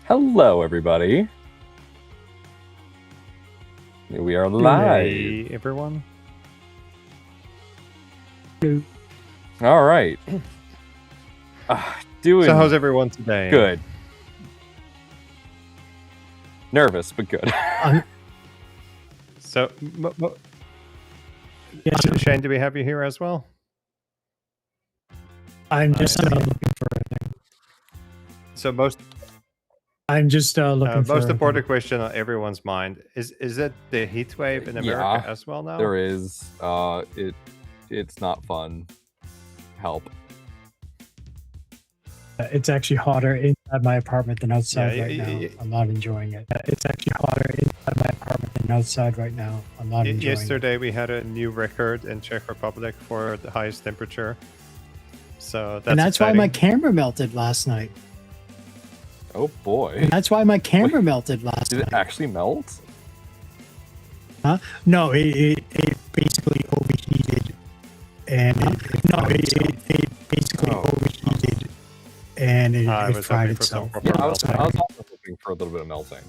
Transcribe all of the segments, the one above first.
Hello, everybody. We are live. Hey, everyone. All right. Doing So how's everyone today? good. Nervous, but good. So, Shane, do we have you here as well? I'm just looking for a thing. So most looking for most a important thing. question on everyone's mind is it the heat wave in America Yeah, as well now? There is. It's not fun. Help. It's actually hotter inside my apartment than outside Yeah, right now. yeah. I'm not enjoying it. It's actually hotter inside my apartment than outside right now. I'm not enjoying it. Yesterday we had a new record in Czech Republic for the highest temperature. So that's And that's why my exciting. camera melted last night. Oh boy. And that's why my camera melted last Did night. it actually melt? Huh? No, it basically overheated. And it basically overheated. And it I was fried hoping for some itself. proper Yeah, I was melting. also hoping for a little bit of melting.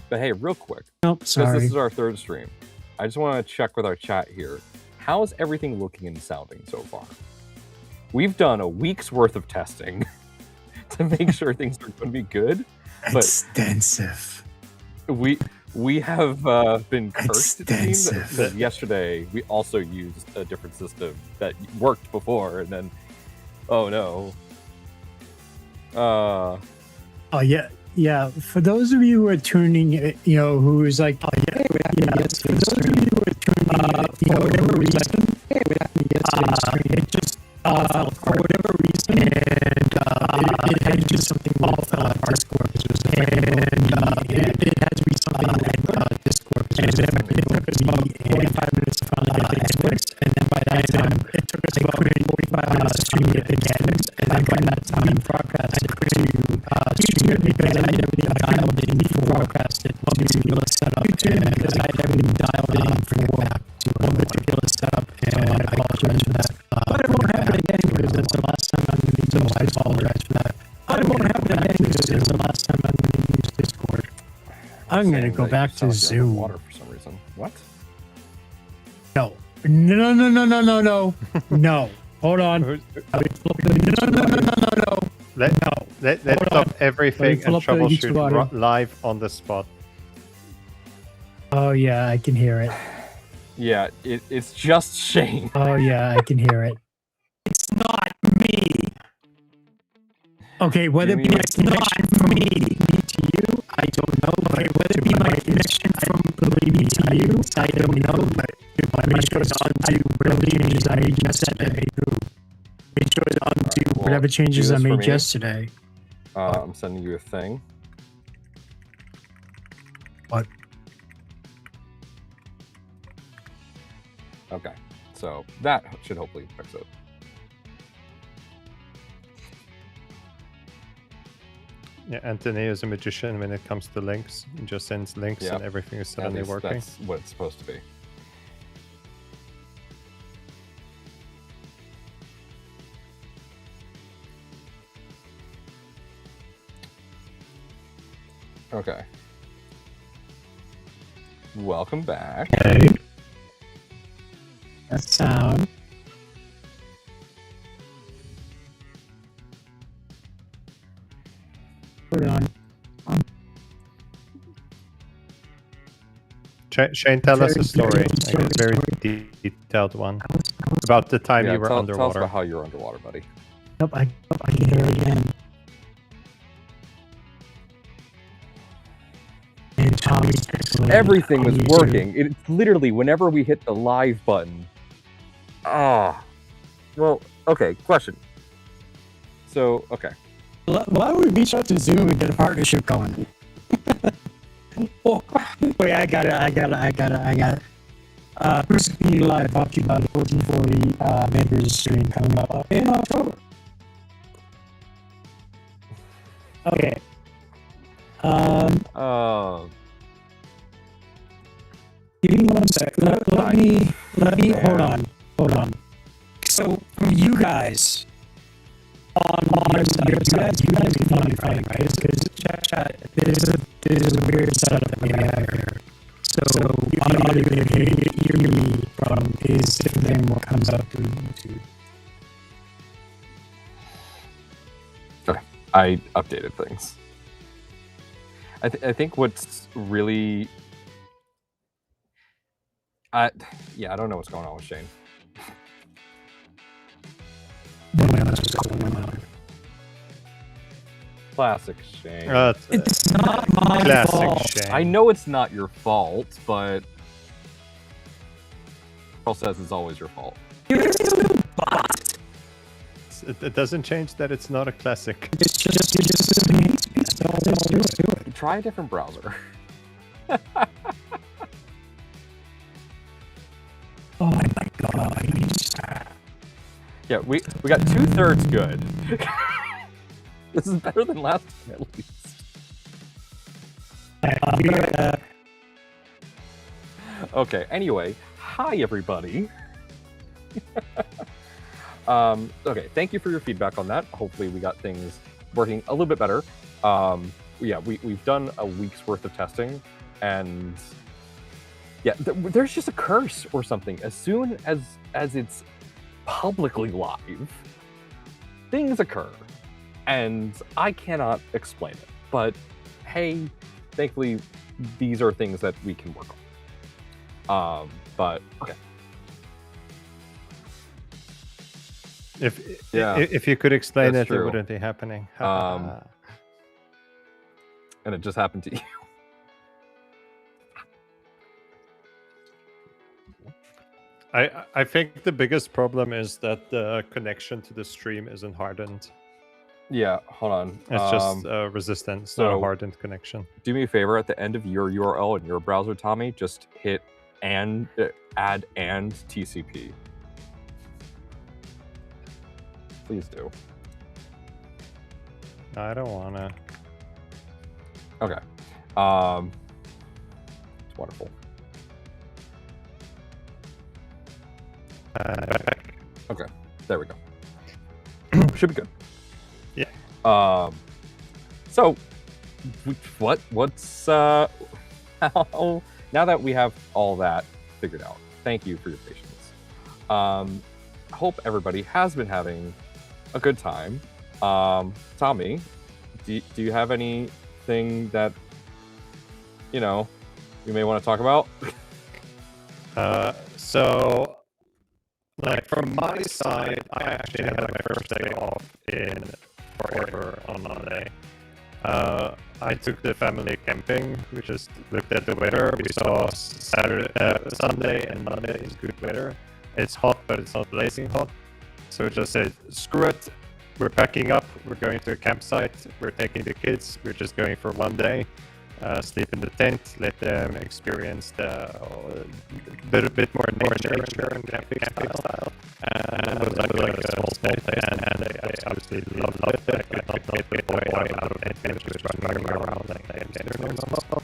But hey, real quick, Nope, because sorry. this is our third stream, I just want to check with our chat here. How's everything looking and sounding so far? We've done a week's worth of testing to make sure things are going to be good. But Extensive. we have been cursed, it seems, Extensive. because yesterday we also used a different system that worked before, and then, oh no. Oh yeah. For those of you who are tuning, who's like, for those of you who are tuning, for whatever reason, it just for whatever reason, and it had to be something with Discord, and it had to be something with Discord, and it took us about 45 minutes to finally get things fixed, and then by that time, it took us about 45 minutes to get things fixed, and then by that time, broadcast it to YouTube because I had everything dialed in before broadcast it to be able to set up YouTube because I had everything dialed in for one particular setup, and I apologize for that. But it won't happen again because that's the last time I'm going to use I apologize for that. But it won't happen again because it's the last time I'm going to use Discord. I'm going to go back to Zoom. Water for some reason. What? No. No. Hold on. No. Let's Hold stop on. everything Let me and pull up the YouTube troubleshoot audio. live on the spot. Oh yeah, I can hear it. Yeah, it's just Shane. Oh yeah, I can hear it. It's not me. Okay, whether it be my connection from me to you, I don't know. Okay, whether it be my connection from me to you, I don't know. But make sure it's on to whatever changes I made yesterday. Make sure it's on to well, whatever changes do I this for made me. yesterday. I'm sending you a thing. What? Okay, so that should hopefully fix it. Yeah, Anthony is a magician when it comes to links. He just sends links Yeah. and everything is At suddenly least working. that's what it's supposed to be. Okay. Welcome back. Okay. That sound. Hold on. Shane, tell us a story, Very like a very detailed one, about the time you were tell us underwater. about how you were underwater, buddy. Nope, I can hear it again. And Tommy's pixelated. Everything was Tommy's working. It's literally whenever we hit the live button. Well, okay, question. So, okay. Why would we reach out to Zoom and get a partnership going? Oh, wait, I got it. Prusa Community Live brought to you by the 1440 Makers stream coming up in October. Okay. Give me 1 sec. Let me hold on. So from you guys on you guys can find me, right? Because chat there's a weird setup that we have here. So the audio that you hear me from is different than what comes up through YouTube. Okay, I updated things. I think what's really... yeah, I don't know what's going on with Shane. Classic Shane. It's not my classic fault. Shane. I know it's not your fault, but Carl says it's always your fault. It doesn't change that it's not a classic. It's just me. Let's do it. Try a different browser. Oh my god. Yeah, we got 2/3 good. This is better than last time, at least. I'll be right back. Okay, anyway, hi everybody. Okay, thank you for your feedback on that. Hopefully we got things working a little bit better. Yeah, we've done a week's worth of testing, and yeah, there's just a curse or something. As soon as it's publicly live, things occur, and I cannot explain it. But hey, thankfully, these are things that we can work on. But okay. If you could explain That's it, true. it wouldn't be happening. And it just happened to you. I think the biggest problem is that the connection to the stream isn't hardened. Yeah, hold on. It's just resistance, not a hardened connection. Do me a favor, at the end of your URL in your browser, Tommy, just hit and add and TCP. Please do. I don't wanna. Okay. It's wonderful. Okay, there we go. Should be good. Yeah. So, what's how, now that we have all that figured out, thank you for your patience. Hope everybody has been having a good time. Tommy, do you have anything that you may want to talk about? So, like from my side, I actually had my first day off in forever on Monday. I took the family camping. We just looked at the weather. We saw Sunday and Monday is good weather. It's hot, but it's not blazing hot. So we just said, screw it. We're packing up. We're going to a campsite. We're taking the kids. We're just going for one day. Sleep in the tent. Let them experience the bit more nature and camping style. And it was like a small place, and I absolutely loved it. I could not get the boy out of it. He was just running around like a hamster and stuff.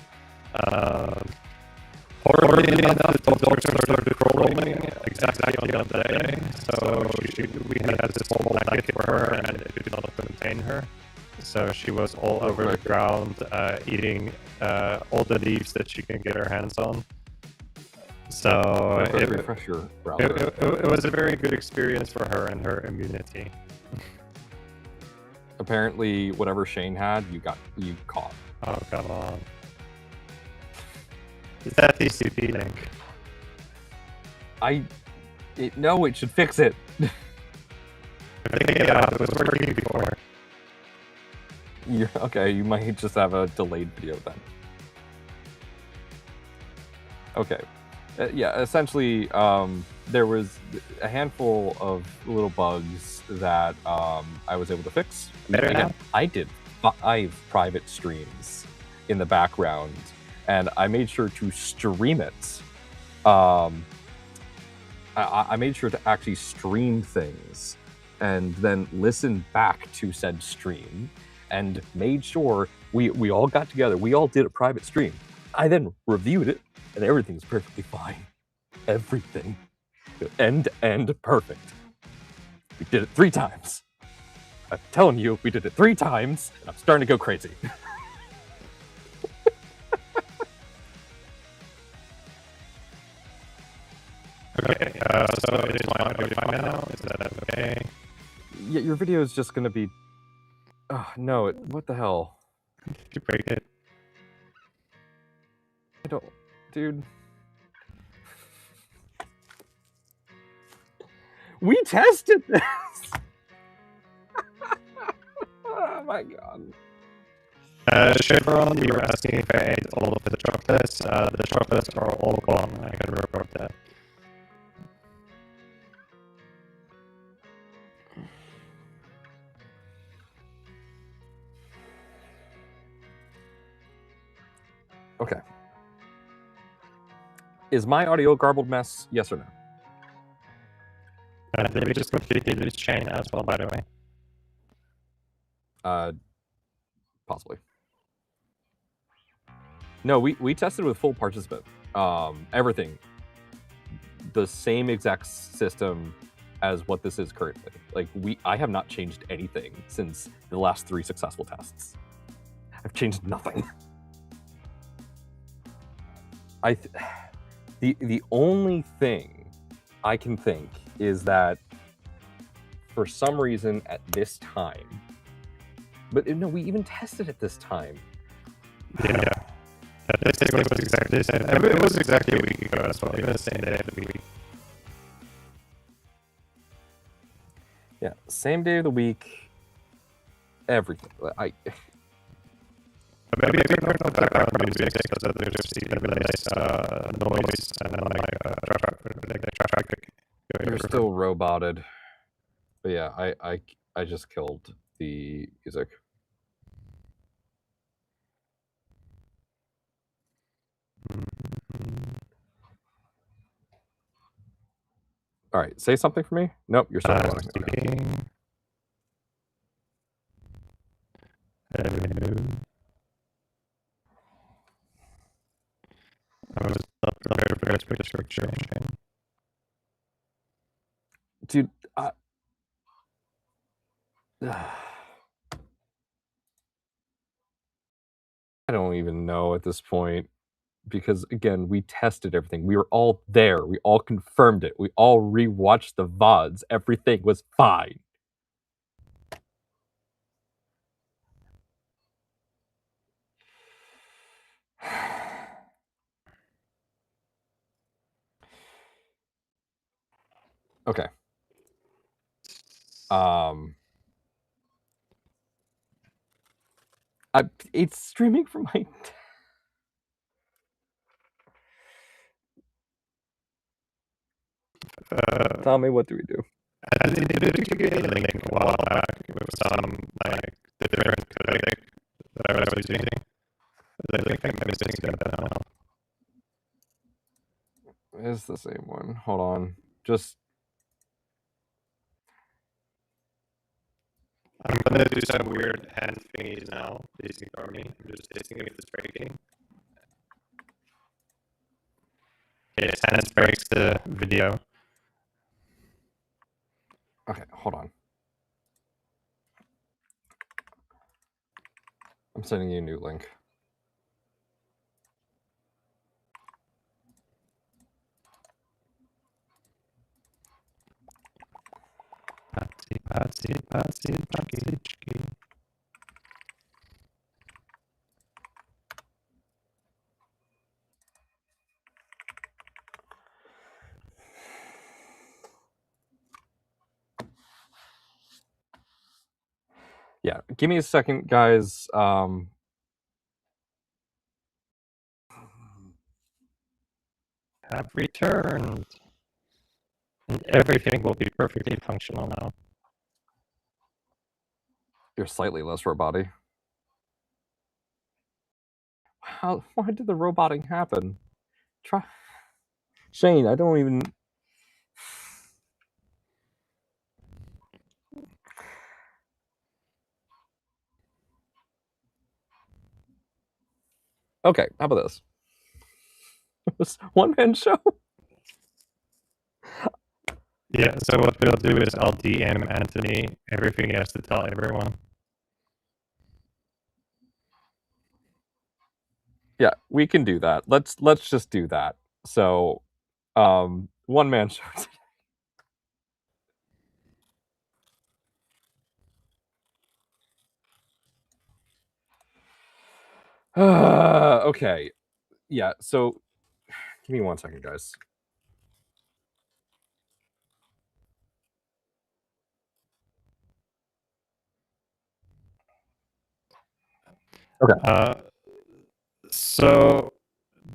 Horribly enough, the dog started crawling exactly on that day. So we had this small blanket for her, and it did not contain her. So she was all over the ground, eating all the leaves that she can get her hands on. So it was a very good experience for her and her immunity. Apparently, whatever Shane had, you caught. Oh, come on. Is that TCP link? No, it should fix it. I think it was working before. Okay, you might just have a delayed video then. Okay. Yeah, essentially, there was a handful of little bugs that I was able to fix. Better now? I did 5 private streams in the background, and I made sure to stream it. I made sure to actually stream things and then listen back to said stream and made sure we all got together. We all did a private stream. I then reviewed it, and everything's perfectly fine. Everything. End to end perfect. We did it 3 times. I'm telling you, we did it 3 times, and I'm starting to go crazy. Okay, so is my audio fine now? Is that okay? Yeah, your video is just gonna be. No, what the hell? Did you break it? I don't, dude. We tested this. Oh my god. Chevron, you were asking if I ate all of the chocolates. The chocolates are all gone. I can report that. Okay. Is my audio a garbled mess? Yes or no? Did we just completely lose chain as well, by the way? Possibly. No, we tested with full participant. Everything. The same exact system as what this is currently. Like I have not changed anything since the last 3 successful tests. I've changed nothing. The only thing I can think is that for some reason at this time, but no, we even tested it this time. Yeah. This was exactly the same. It was exactly a week ago as well. Even the same day of the week. Yeah, same day of the week. Everything. Maybe I turn on background music because there's a really nice noise and then traffic. You're still roboted. But yeah, I just killed the music. All right, say something for me. Nope, you're still roboting. I was not prepared for this picture. Dude, I don't even know at this point. Because again, we tested everything. We were all there. We all confirmed it. We all rewatched the VODs. Everything was fine. Okay. It's streaming from my. Tommy, what do we do? I did give you a link a while back with some like different codec that I was using. I think I'm missing that now. It's the same one. Hold on. Just. I'm gonna do some weird hand thingies now. Please ignore me. I'm just testing if it's breaking. Yes, and it breaks the video. Okay, hold on. I'm sending you a new link. Patsy, Patsy. Yeah, give me a second, guys. Have returned. And everything will be perfectly functional now. You're slightly less robotic. Why did the roboting happen? Try. Shane, I don't even. Okay, how about this? This one-man show? Yeah, so what we'll do is I'll DM Anthony everything he has to tell everyone. Yeah, we can do that. Let's just do that. So, one-man show. Okay. Yeah, so give me 1 second, guys. Okay. So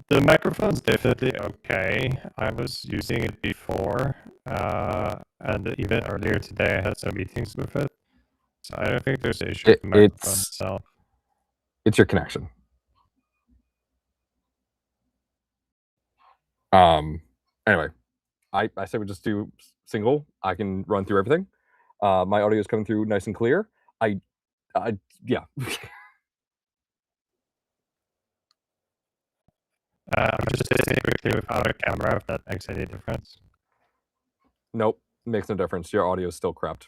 the microphone's definitely okay. I was using it before, and even earlier today I had some meetings with it. So I don't think there's an issue with the microphone itself. It's your connection. Anyway, I said we just do single. I can run through everything. My audio is coming through nice and clear. Yeah. I'm just testing quickly without a camera if that makes any difference. Nope, makes no difference. Your audio is still crapped.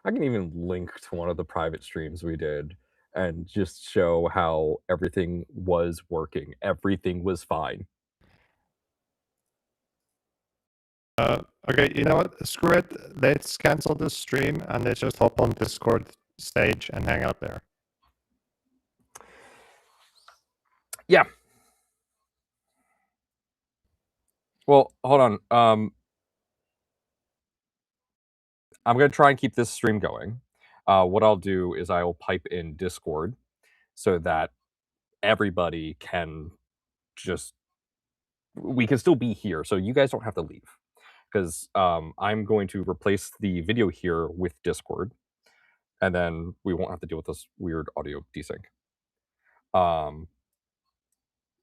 I can even link to one of the private streams we did and just show how everything was working. Everything was fine. Okay, you know what? Screw it. Let's cancel this stream and let's just hop on Discord stage and hang out there. Yeah. Well, hold on. I'm going to try and keep this stream going. What I'll do is I will pipe in Discord so that everybody can just... we can still be here, so you guys don't have to leave. Because I'm going to replace the video here with Discord, and then we won't have to deal with this weird audio desync.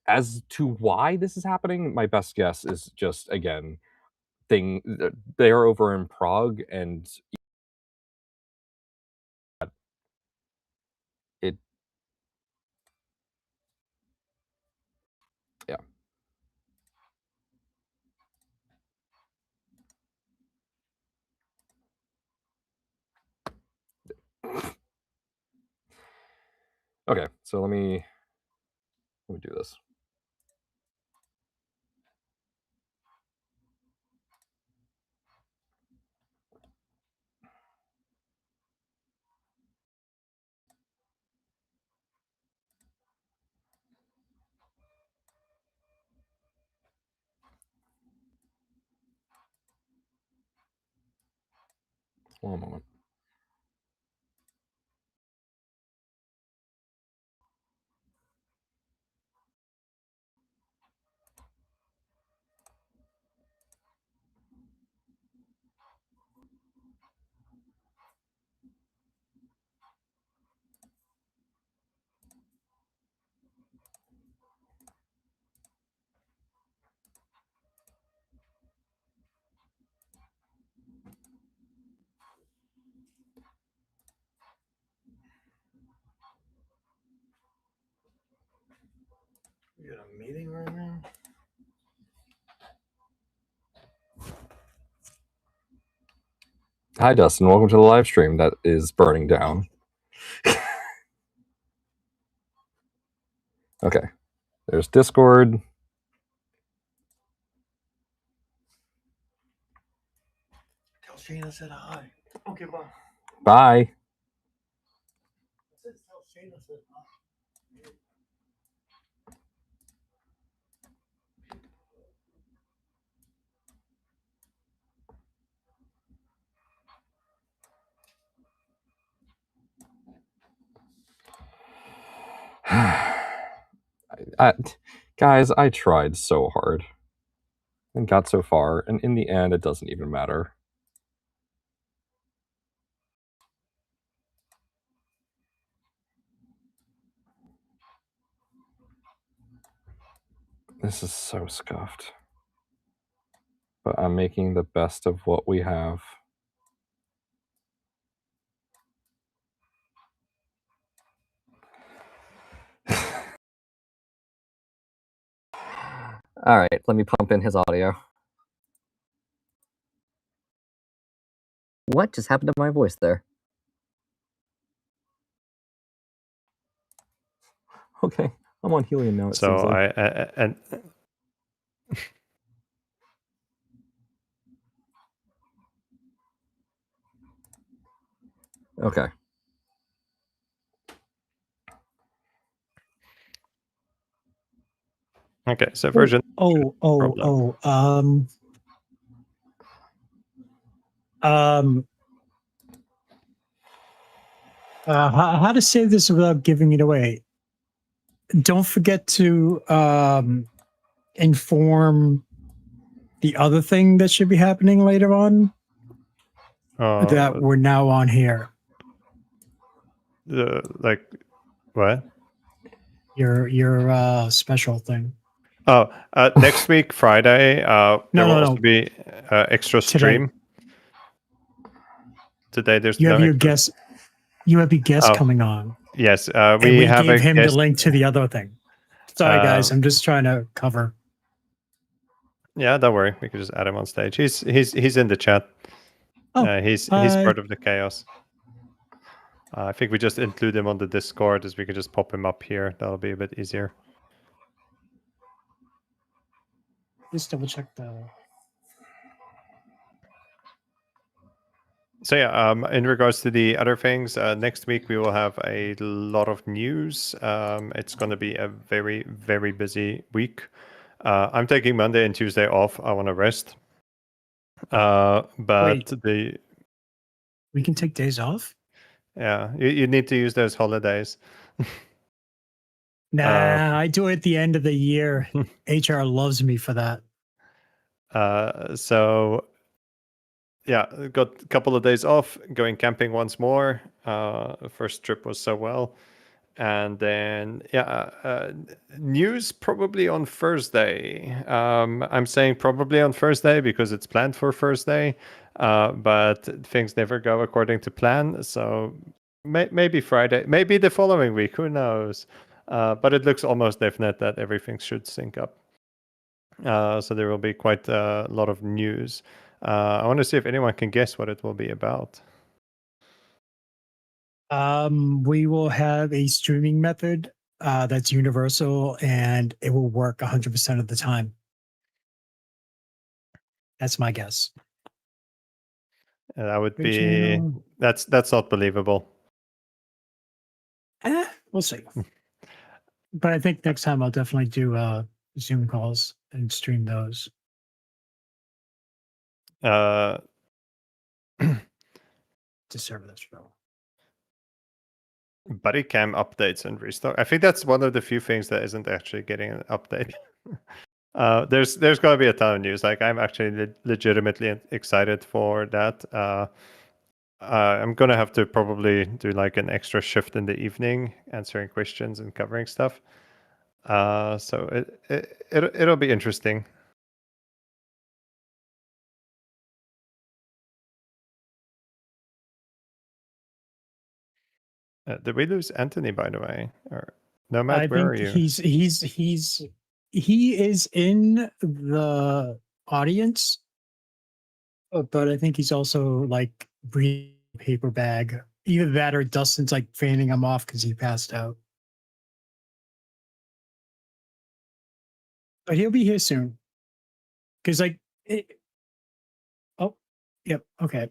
As to why this is happening, my best guess is just, again, they are over in Prague, and it... yeah. Okay, so let me do this. One moment. You in a meeting right now? Hi, Dustin. Welcome to the live stream that is burning down. Okay. There's Discord. Tell Shayna said hi. Okay, bye. Bye. I said tell Shayna said hi. Guys, I tried so hard and got so far, and in the end, it doesn't even matter. This is so scuffed. But I'm making the best of what we have. All right, let me pump in his audio. What just happened to my voice there? Okay, I'm on helium now. It So seems like. and Okay. okay, so version problem. How to say this without giving it away? Don't forget to inform the other thing that should be happening later on that we're now on here. Like what? Your special thing. Oh, next week Friday, there will also be extra stream. Today there's you no have your extra... guest. You have your guest coming on. Yes, we have gave him guest. the link to the other thing. Sorry, guys, I'm just trying to cover. Yeah, don't worry. We can just add him on stage. He's in the chat. Oh, he's part of the chaos. I think we just include him on the Discord, as we can just pop him up here. That'll be a bit easier. Just double check the. So yeah, in regards to the other things, next week we will have a lot of news. It's going to be a very, very busy week. I'm taking Monday and Tuesday off. I want to rest. But Wait. We can take days off? Yeah, you need to use those holidays. Nah, I do it at the end of the year. HR loves me for that. So yeah, got a couple of days off, going camping once more. First trip was so well. And then, news probably on Thursday. I'm saying probably on Thursday because it's planned for Thursday, but things never go according to plan. So maybe Friday, maybe the following week, who knows? But it looks almost definite that everything should sync up. So there will be quite a lot of news. I want to see if anyone can guess what it will be about. We will have a streaming method that's universal and it will work 100% of the time. That's my guess. That would be that's not believable. We'll see. But I think next time I'll definitely do Zoom calls and stream those. To serve this show. Buddy cam updates and restock. I think that's one of the few things that isn't actually getting an update. There's going to be a ton of news. Like, I'm actually legitimately excited for that. I'm going to have to probably do like an extra shift in the evening, answering questions and covering stuff. So it'll be interesting. Did we lose Anthony, by the way? Or Nomad, where are you? He is in the audience, but I think he's also like breathing paper bag. Either that or Dustin's like fanning him off because he passed out. But he'll be here soon. Because yep, okay.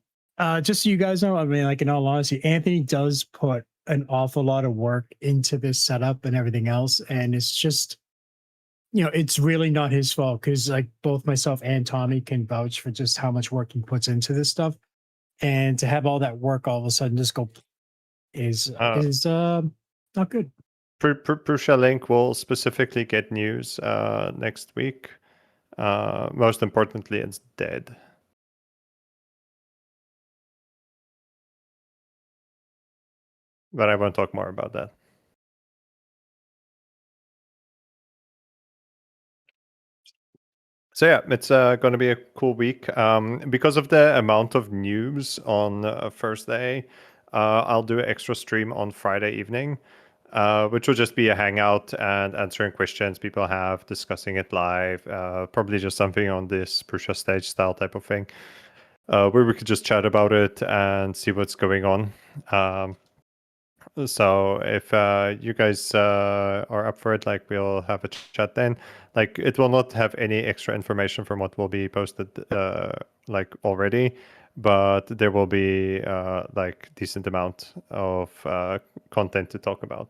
Just so you guys know, I mean, like in all honesty, Anthony does put an awful lot of work into this setup and everything else, and it's just, it's really not his fault because like both myself and Tommy can vouch for just how much work he puts into this stuff, and to have all that work all of a sudden just go is not good. Prusa Link will specifically get news next week. Most importantly, it's dead. But I won't talk more about that. So yeah, it's going to be a cool week. Because of the amount of news on Thursday, I'll do an extra stream on Friday evening, which will just be a hangout and answering questions people have, discussing it live, probably just something on this Prusa stage style type of thing, where we could just chat about it and see what's going on. So if you guys are up for it, like we'll have a chat then. Like it will not have any extra information from what will be posted like already, but there will be like decent amount of content to talk about.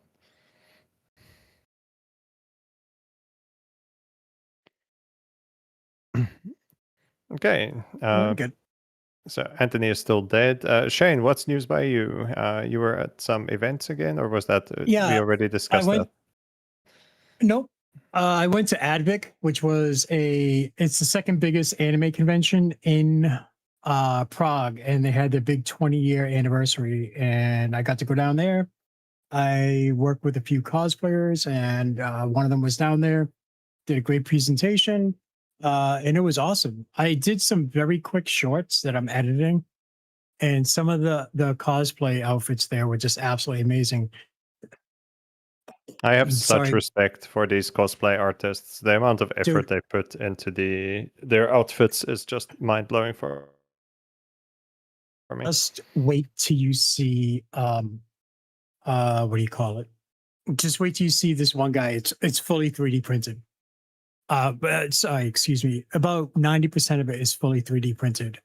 Okay. Very good. So Anthony is still dead. Shane, what's news by you? You were at some events again, or was that we Yeah, already I discussed went. that? Nope. I went to Advic, which was it's the second biggest anime convention in Prague, and they had their big 20-year anniversary, and I got to go down there. I worked with a few cosplayers, and one of them was down there, did a great presentation, and it was awesome. I did some very quick shorts that I'm editing, and some of the cosplay outfits there were just absolutely amazing. I have such Sorry, respect for these cosplay artists. The amount of effort dude. they put into their outfits is just mind blowing for me. Just wait till you see what do you call it? Just wait till you see this one guy. It's fully 3D printed. But sorry, excuse me. About 90% of it is fully 3D printed.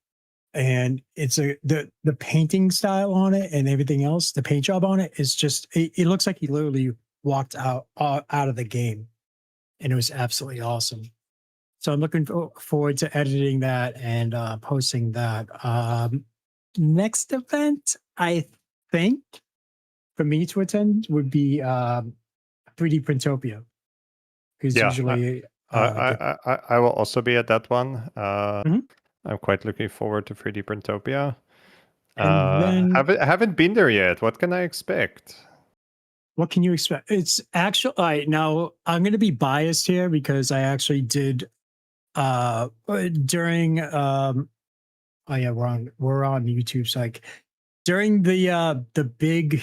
And it's the painting style on it and everything else, the paint job on it is just it looks like he literally walked out of the game. And it was absolutely awesome. So I'm looking forward to editing that and posting that. Next event, I think, for me to attend would be 3D Printopia, because Yeah, usually I will also be at that one. Mhm. I'm quite looking forward to 3D Printopia. And then Haven't been there yet. What can I expect? what can you expect? It's actually all right. Now I'm going to be biased here because I actually did during oh yeah, we're on YouTube. So like during the big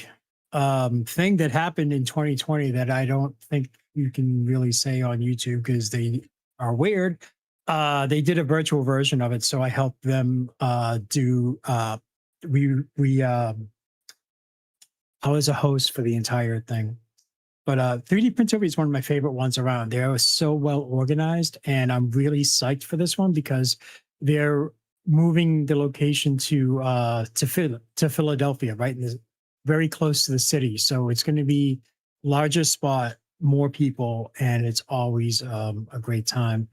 thing that happened in 2020 that I don't think you can really say on YouTube because they are weird. They did a virtual version of it, so I helped them do. We I was a host for the entire thing. But 3D Printopia is one of my favorite ones around. They are so well organized, and I'm really psyched for this one because they're moving the location to Philadelphia, right? Very close to the city. So it's going to be larger spot, more people, and it's always a great time.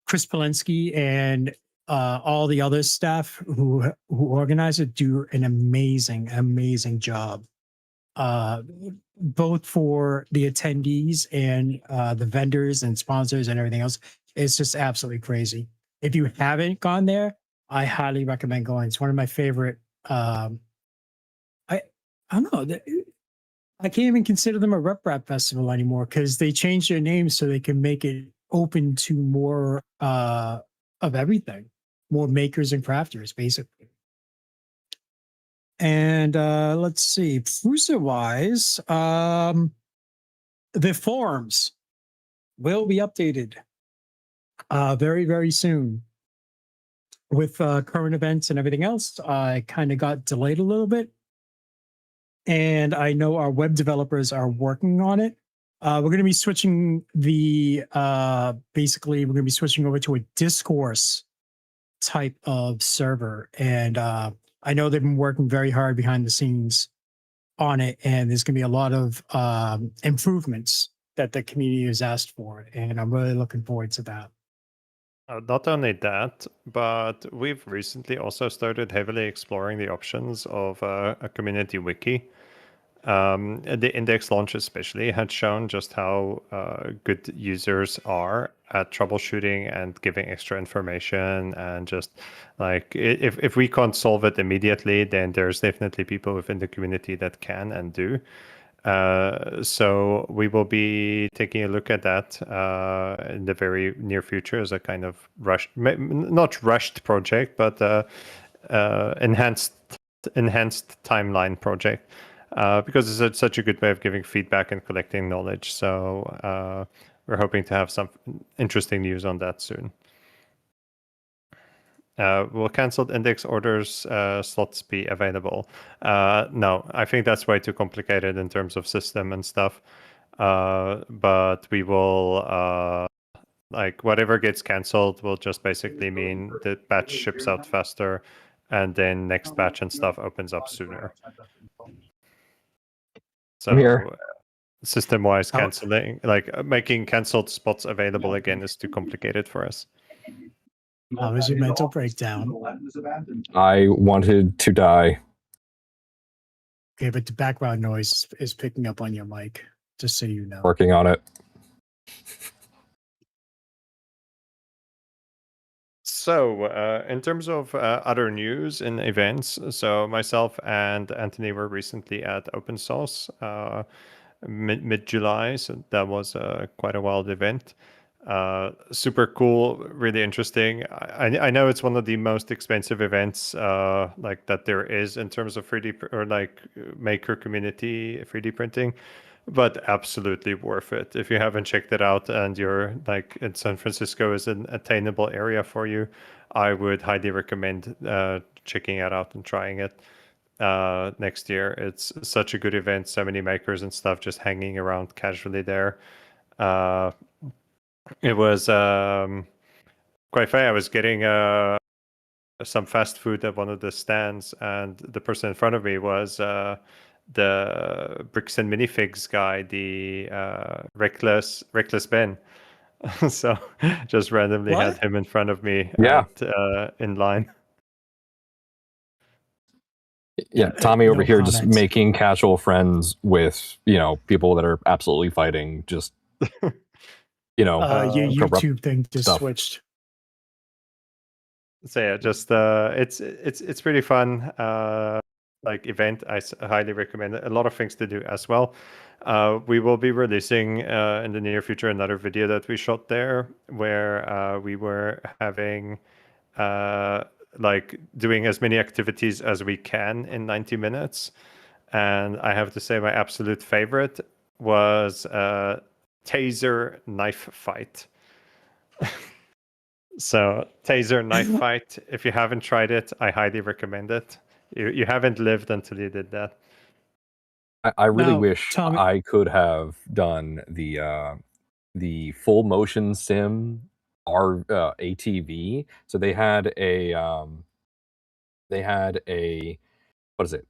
Chris Polinsky and all the other staff who organize it do an amazing job, uh, both for the attendees and the vendors and sponsors and everything else. It's just absolutely crazy. If you haven't gone there, I highly recommend going. It's one of my favorite. I I don't know. I can't even consider them a rep rap festival anymore because they changed their name so they can make it open to more of everything, more makers and crafters, basically. And let's see, Prusa wise, the forums will be updated very soon with current events and everything else. I kind of got delayed a little bit, and I know our web developers are working on it. We're going to be switching basically we're going to be switching over to a discourse type of server, and I know they've been working very hard behind the scenes on it, and there's going to be a lot of improvements that the community has asked for, and I'm really looking forward to that. Not only that, but we've recently also started heavily exploring the options of a community wiki. The index launch especially had shown just how good users are at troubleshooting and giving extra information, and just like if we can't solve it immediately, then there's definitely people within the community that can and do. So we will be taking a look at that in the very near future as a kind of not rushed project, but enhanced timeline project, because it's such a good way of giving feedback and collecting knowledge. So we're hoping to have some interesting news on that soon. Will canceled index orders slots be available? No, I think that's way too complicated in terms of system and stuff. But we will, like, whatever gets canceled will just basically mean the batch ships out faster, and then next batch and stuff opens up sooner. I'm here. So system-wise, How- canceling, like making canceled spots available again is too complicated for us. How was your mental breakdown? I wanted to die. Okay, but the background noise is picking up on your mic, just so you know. Working on it. So, in terms of other news and events, so myself and Anthony were recently at Open Source mid July, so that was quite a wild event. Super cool, really interesting. I know it's one of the most expensive events like that there is in terms of 3D or like maker community 3D printing, but absolutely worth it. If you haven't checked it out and you're like in San Francisco is an attainable area for you, I would highly recommend checking it out and trying it next year. It's such a good event, so many makers and stuff just hanging around casually there. It was quite funny. I was getting some fast food at one of the stands, and the person in front of me was the Bricks and Minifigs guy, the Reckless Ben. So just randomly had What? him in front of me Yeah. in line. Yeah, Tommy over No here just comments. making casual friends with, people that are absolutely fighting, just, Your corrupt YouTube thing just stuff. switched. So yeah, just it's pretty fun like event. I highly recommend it. A lot of things to do as well. We will be releasing in the near future another video that we shot there where we were having like doing as many activities as we can in 90 minutes. And I have to say my absolute favorite was taser knife fight. So taser knife fight, if you haven't tried it, I highly recommend it. You haven't lived until you did that. I really Now, wish Tommy- I could have done the full motion sim ATV. So they had a what is it?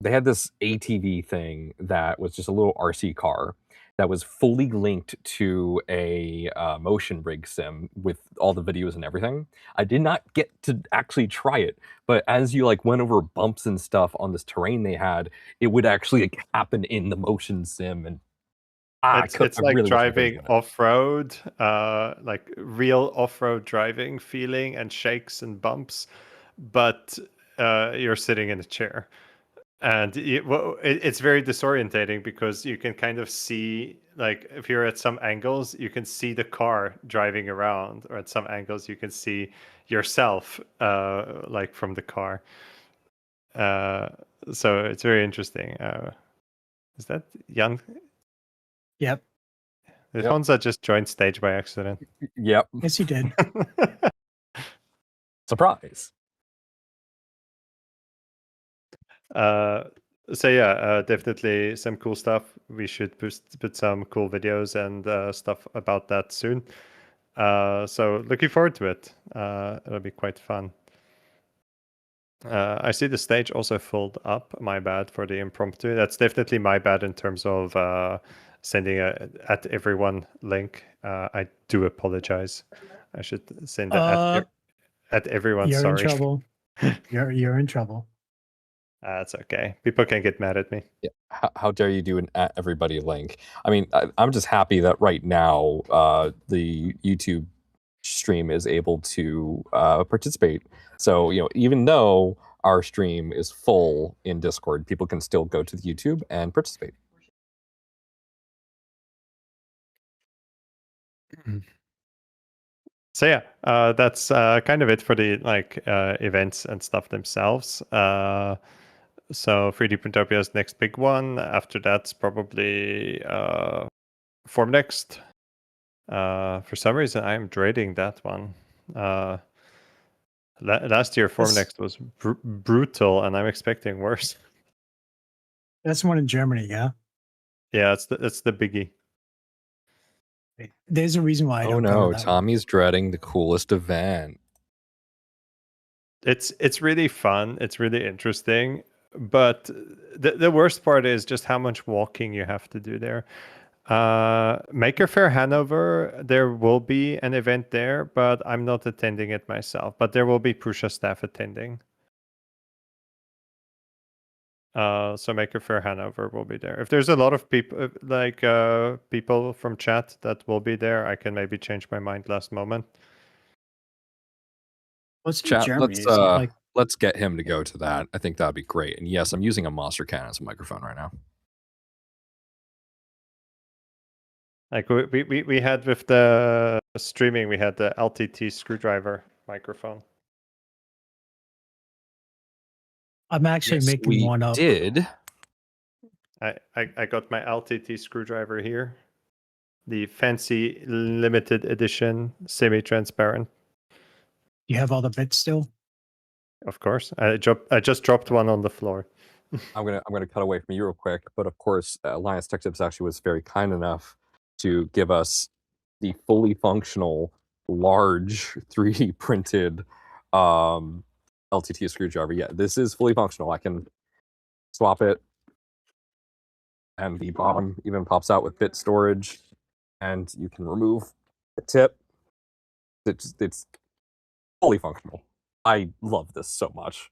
They had this ATV thing that was just a little RC car that was fully linked to a motion rig sim with all the videos and everything. I did not get to actually try it, but as you like went over bumps and stuff on this terrain they had, it would actually like happen in the motion sim, and It's I like really wish I could've driving done it. off-road, like real off-road driving feeling and shakes and bumps, but you're sitting in a chair. And it's very disorientating because you can kind of see, like, if you're at some angles, you can see the car driving around, or at some angles, you can see yourself, like from the car. So it's very interesting. Is that Jan? Yep. Did Yep. Honza just joined stage by accident? Yep. Yes, you did. Surprise. So yeah, definitely some cool stuff. We should put some cool videos and stuff about that soon. So looking forward to it. It'll be quite fun. I see the stage also filled up. My bad for the impromptu. That's definitely my bad in terms of sending a at everyone link. I do apologize. I should send a at everyone. You're Sorry. in trouble. You're in trouble. That's okay. People can get mad at me. Yeah. How dare you do an at everybody link? I mean, I'm just happy that right now the YouTube stream is able to participate. So, even though our stream is full in Discord, people can still go to the YouTube and participate. So yeah, that's kind of it for the events and stuff themselves. So 3D Printopia is next big one. After that's probably Formnext. For some reason, I'm dreading that one. Last year, Formnext was brutal, and I'm expecting worse. That's one in Germany, yeah. Yeah, it's the biggie. There's a reason why I Oh don't go no, to that one. Tommy's dreading the coolest event. It's really fun. It's really interesting. But the worst part is just how much walking you have to do there. Maker Faire Hanover, there will be an event there, but I'm not attending it myself. But there will be Prusa staff attending. So Maker Faire Hanover will be there. If there's a lot of people, like people from chat that will be there, I can maybe change my mind last moment. What's in Chat, Germany? Is it like let's get him to go to that. I think that'd be great. And yes, I'm using a monster can as a microphone right now. Like we had with the streaming, we had the LTT screwdriver microphone. I'm actually Yes, making we one up. did. I got my LTT screwdriver here, the fancy limited edition semi-transparent. You have all the bits still? Of course, I just dropped one on the floor. I'm gonna cut away from you real quick, but of course, Alliance Tech Tips actually was very kind enough to give us the fully functional, large 3D printed LTT screwdriver. Yeah, this is fully functional. I can swap it, and the bottom even pops out with bit storage, and you can remove the tip. It's fully functional. I love this so much.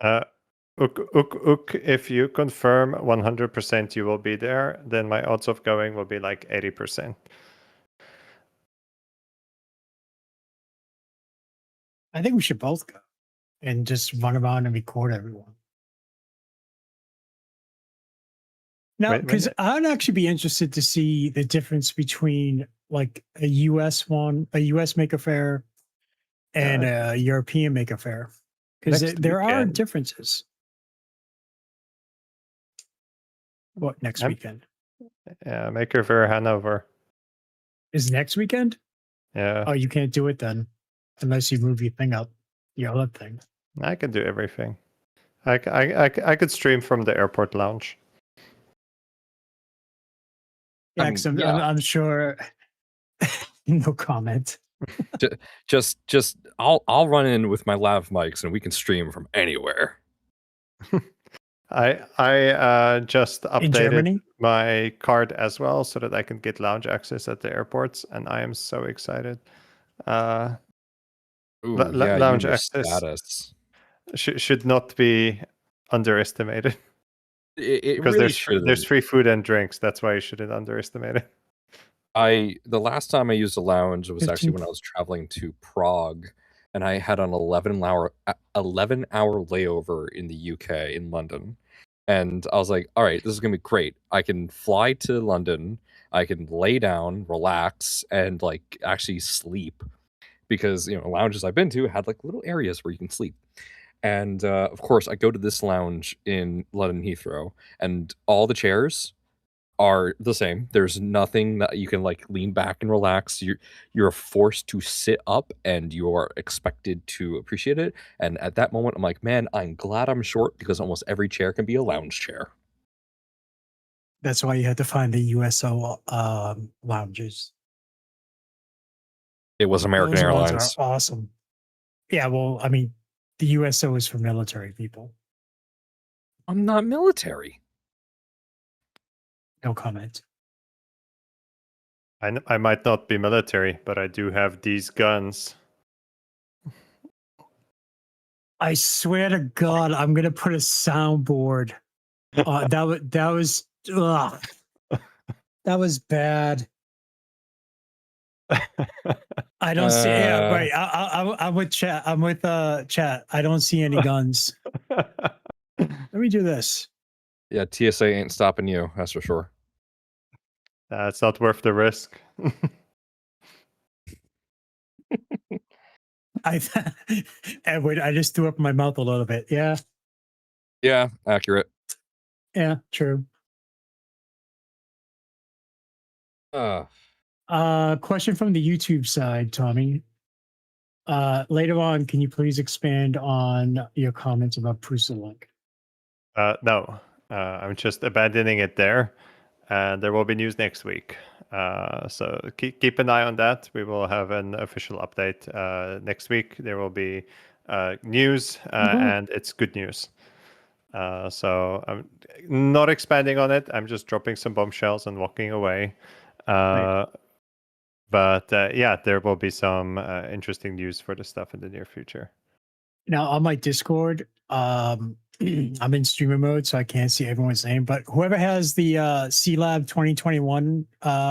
Ook, if you confirm 100% you will be there, then my odds of going will be like 80%. I think we should both go and just run around and record everyone. Now, because I'd actually be interested to see the difference between like a US one, a US Maker Faire, and a European Maker Faire, because there are differences. What, next weekend? Yeah, Maker Faire Hanover. Is next weekend? Yeah. Oh, you can't do it then, unless you move your thing up, your other thing. I can do everything. I could stream from the airport lounge. Yeah, I'm sure. No comment. just I'll run in with my lav mics and we can stream from anywhere. I just updated my card as well so that I can get lounge access at the airports, and I am so excited. Ooh, yeah, lounge access status should not be underestimated. Because really there's free food and drinks. That's why you shouldn't underestimate it. The last time I used a lounge was actually when I was traveling to Prague, and I had an 11-hour layover in the UK in London, and I was like, all right, this is gonna be great. I can fly to London, I can lay down, relax, and like actually sleep, because lounges I've been to had like little areas where you can sleep. And of course, I go to this lounge in London Heathrow, and all the chairs are the same. There's nothing that you can like lean back and relax. You're forced to sit up, and you are expected to appreciate it. And at that moment, I'm like, man, I'm glad I'm short, because almost every chair can be a lounge chair. That's why you had to find the USO lounges. It was American Those Airlines. Ones are awesome. Yeah, well, I mean, the USO is for military people. I'm not military. No comment. I might not be military, but I do have these guns. I swear to God, I'm gonna put a soundboard. That was bad. I don't see. Yeah, right. I'm with chat. I'm with chat. I don't see any guns. Let me do this. Yeah, TSA ain't stopping you. That's for sure. It's not worth the risk. Edward, I just threw up my mouth a little bit. Yeah. Yeah, accurate. Yeah, true. Question from the YouTube side, Tommy. later on, can you please expand on your comments about Prusa Link? No, I'm just abandoning it there. And there will be news next week. So keep an eye on that. We will have an official update next week. There will be news, and it's good news. So I'm not expanding on it. I'm just dropping some bombshells and walking away. Right. But yeah, there will be some interesting news for the stuff in the near future. Now on my Discord, I'm in streamer mode, so I can't see everyone's name. But whoever has the C Lab 2021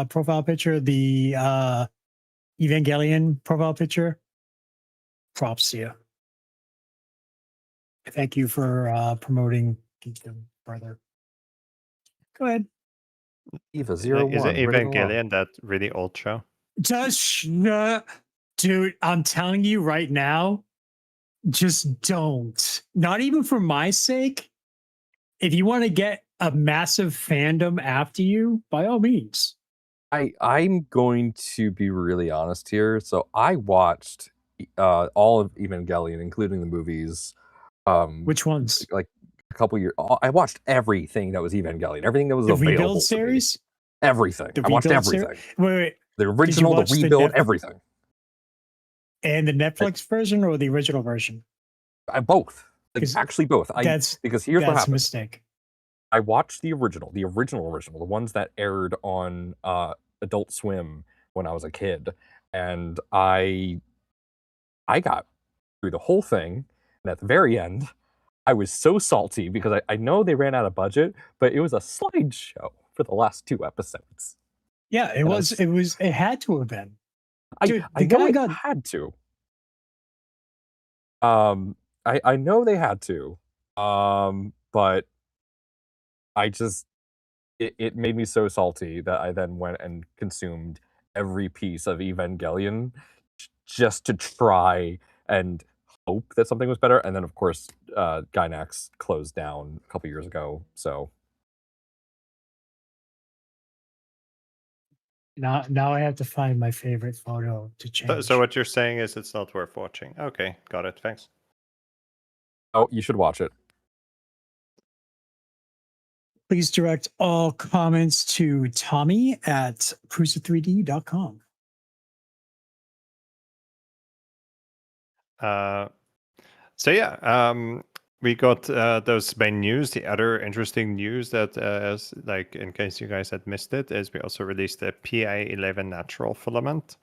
profile picture, the Evangelion profile picture, props to you. Thank you for promoting Geekdom further. Go ahead. Eva Is 01. it ready to go on. Evangelion, that really old show? Just dude, I'm telling you right now, just don't. Not even for my sake. If you want to get a massive fandom after you, by all means. I'm going to be really honest here. So I watched all of Evangelion, including the movies. Which ones? Like a couple years. I watched everything that was Evangelion, everything that was The available rebuild to me. series? Everything. The I watched rebuild series? everything. Wait. The original, the watch the rebuild, Netflix- everything. And the Netflix version or the original version? Both. Like 'Cause actually both. Because here's what that's a happened. mistake. I watched the original, the ones that aired on Adult Swim when I was a kid, and I got through the whole thing, and at the very end, I was so salty because I know they ran out of budget, but it was a slideshow for the last 2 episodes. Yeah, it And was. It had to have been. Dude, I the know guy it got. had to. I know they had to, but I just it made me so salty that I then went and consumed every piece of Evangelion just to try and hope that something was better. And then, of course, Gainax closed down a couple years ago. So Now I have to find my favorite photo to change. So what you're saying is it's not worth watching. Okay, got it. Thanks. oh, you should watch it. Please direct all comments to Tommy at Prusa3D.com. So yeah, we got those main news. The other interesting news that is, like, in case you guys had missed it, is we also released the PA11 natural filament,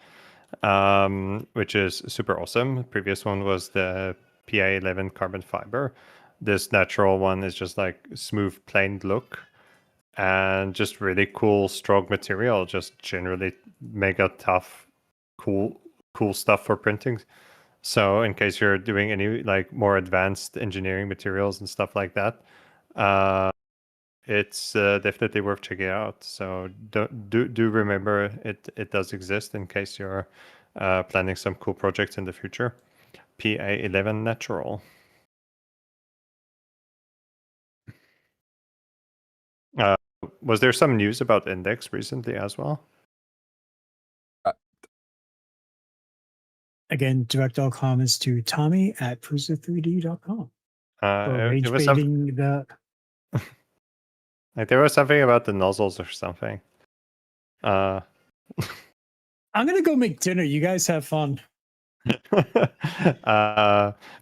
which is super awesome. The previous one was the PA11 carbon fiber. This natural one is just like smooth, plain look, and just really cool, strong material. Just generally mega tough, cool stuff for printing. So in case you're doing any like more advanced engineering materials and stuff like that, it's definitely worth checking out. So do remember it does exist in case you're planning some cool projects in the future. PA11 Natural. Was there some news about Index recently as well? Again, direct all comments to Tommy at Prusa3D.com. It was baiting the. Like there was something about the nozzles or something. I'm gonna go make dinner. You guys have fun.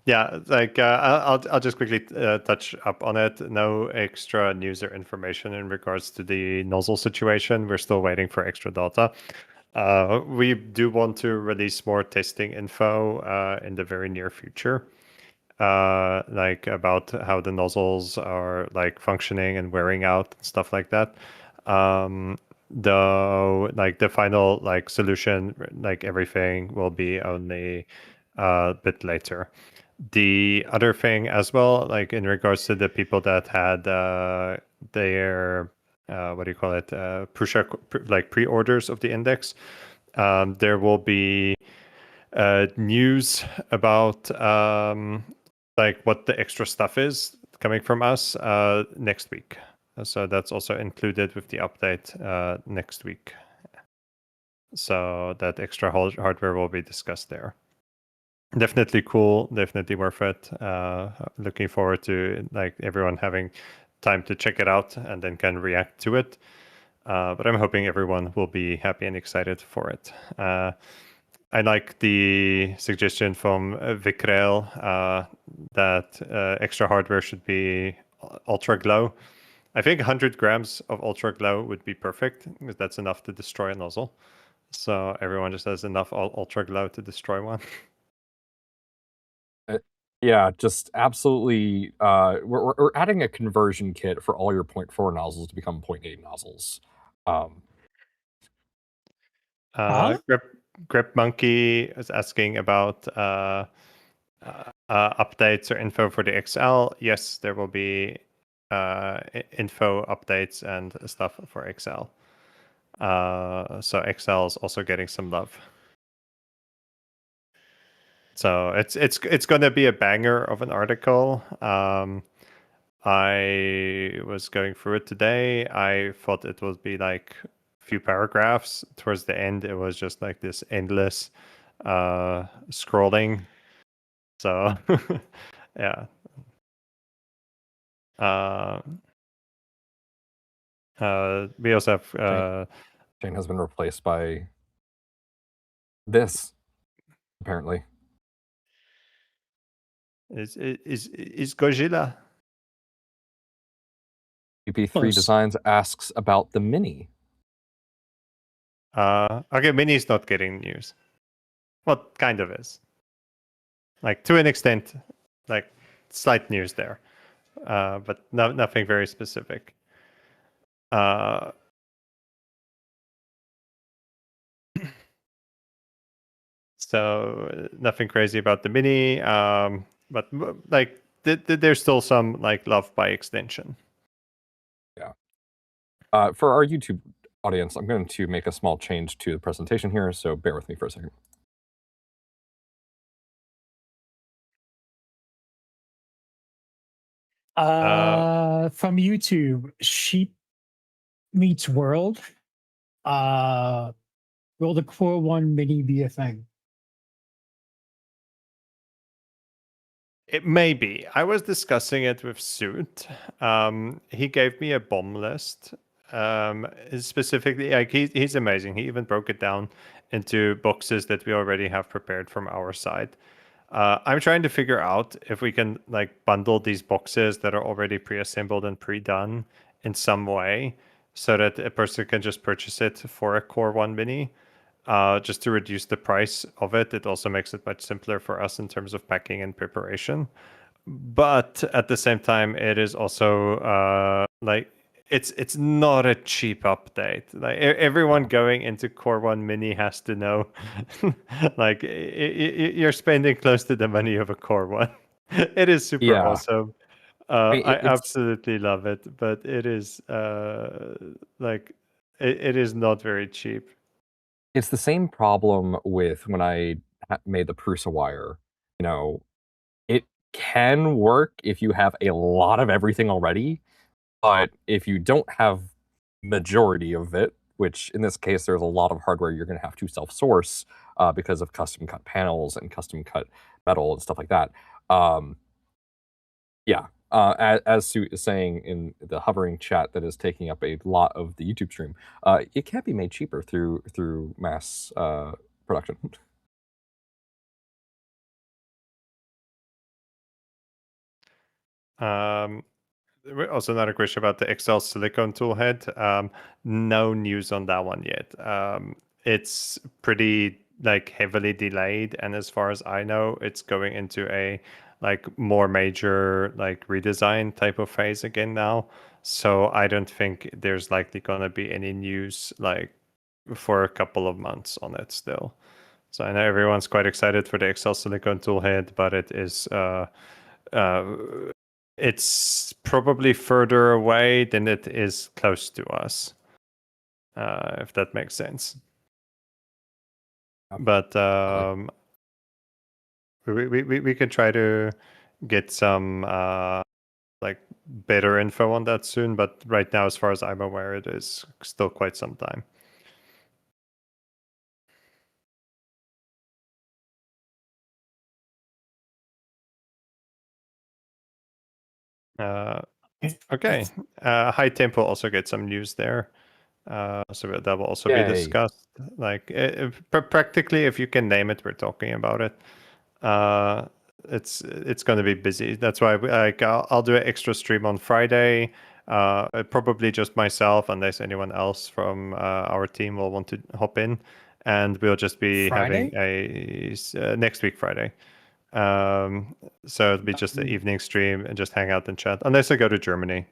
Yeah, like I'll just quickly touch up on it. No extra news or information in regards to the nozzle situation. We're still waiting for extra data. We do want to release more testing info in the very near future, like about how the nozzles are like functioning and wearing out and stuff like that. Though like the final like solution, like everything will be only a bit later. The other thing as well, like in regards to the people that had their what do you call it, Prusa, like pre-orders of the Index, there will be news about like what the extra stuff is coming from us next week. So that's also included with the update next week. So that extra hardware will be discussed there. definitely cool, definitely worth it. Looking forward to like everyone having time to check it out and then can react to it. But I'm hoping everyone will be happy and excited for it. I like the suggestion from Vikrel that extra hardware should be ultra glow. I think 100 grams of ultra glow would be perfect because that's enough to destroy a nozzle. So everyone just has enough ultra glow to destroy one. Yeah, just absolutely. We're adding a conversion kit for all your 0.4 nozzles to become 0.8 nozzles. Huh? Grip Monkey is asking about updates or info for the XL. Yes, there will be info updates and stuff for XL. So XL is also getting some love. So it's going to be a banger of an article. I was going through it today. I thought it would be like a few paragraphs. Towards the end, it was just like this endless scrolling. So yeah. We also have Jane has been replaced by this, apparently. is Godzilla. UP3 Close. Designs asks about the Mini. Okay, Mini is not getting news. Well, kind of is. Like to an extent, like slight news there, but nothing very specific. So nothing crazy about the Mini, but like there's still some like love by extension. Yeah. For our YouTube audience, I'm going to make a small change to the presentation here, so bear with me for a second. From YouTube, Sheep Meets World. Will the Core One Mini be a thing? It may be. I was discussing it with Suit. He gave me a bomb list. Specifically, like he's amazing. He even broke it down into boxes that we already have prepared from our side. I'm trying to figure out if we can like bundle these boxes that are already pre-assembled and pre-done in some way, so that a person can just purchase it for a Core One Mini. Just to reduce the price of it. It also makes it much simpler for us in terms of packing and preparation. But at the same time, it is also like it's not a cheap update. Like everyone going into Core One Mini has to know, like you're spending close to the money of a Core One. It is super Yeah. awesome. I absolutely love it, but it is like it is not very cheap. It's the same problem with when I made the Prusa wire. You know, it can work if you have a lot of everything already, but if you don't have majority of it, which in this case there's a lot of hardware you're going to have to self-source because of custom cut panels and custom cut metal and stuff like that. Yeah, as Sue is saying in the hovering chat that is taking up a lot of the YouTube stream, it can be made cheaper through mass production. Also another question about the XL silicone tool head. No news on that one yet. It's pretty like heavily delayed, and as far as I know, it's going into a like more major like redesign type of phase again now. So I don't think there's likely gonna be any news like for a couple of months on it still. So I know everyone's quite excited for the XL silicone tool head, but it is it's probably further away than it is close to us, if that makes sense. But we can try to get some like better info on that soon. But right now, as far as I'm aware, it is still quite some time. Okay. High Tempo also get some news there. So that will also be Yay. discussed. Like practically, if you can name it, we're talking about it. It's going to be busy. That's why I'll do an extra stream on Friday. Probably just myself, unless anyone else from our team will want to hop in, and we'll just be having a next week Friday. So it'll be just an evening stream and just hang out and chat. Unless I go to Germany,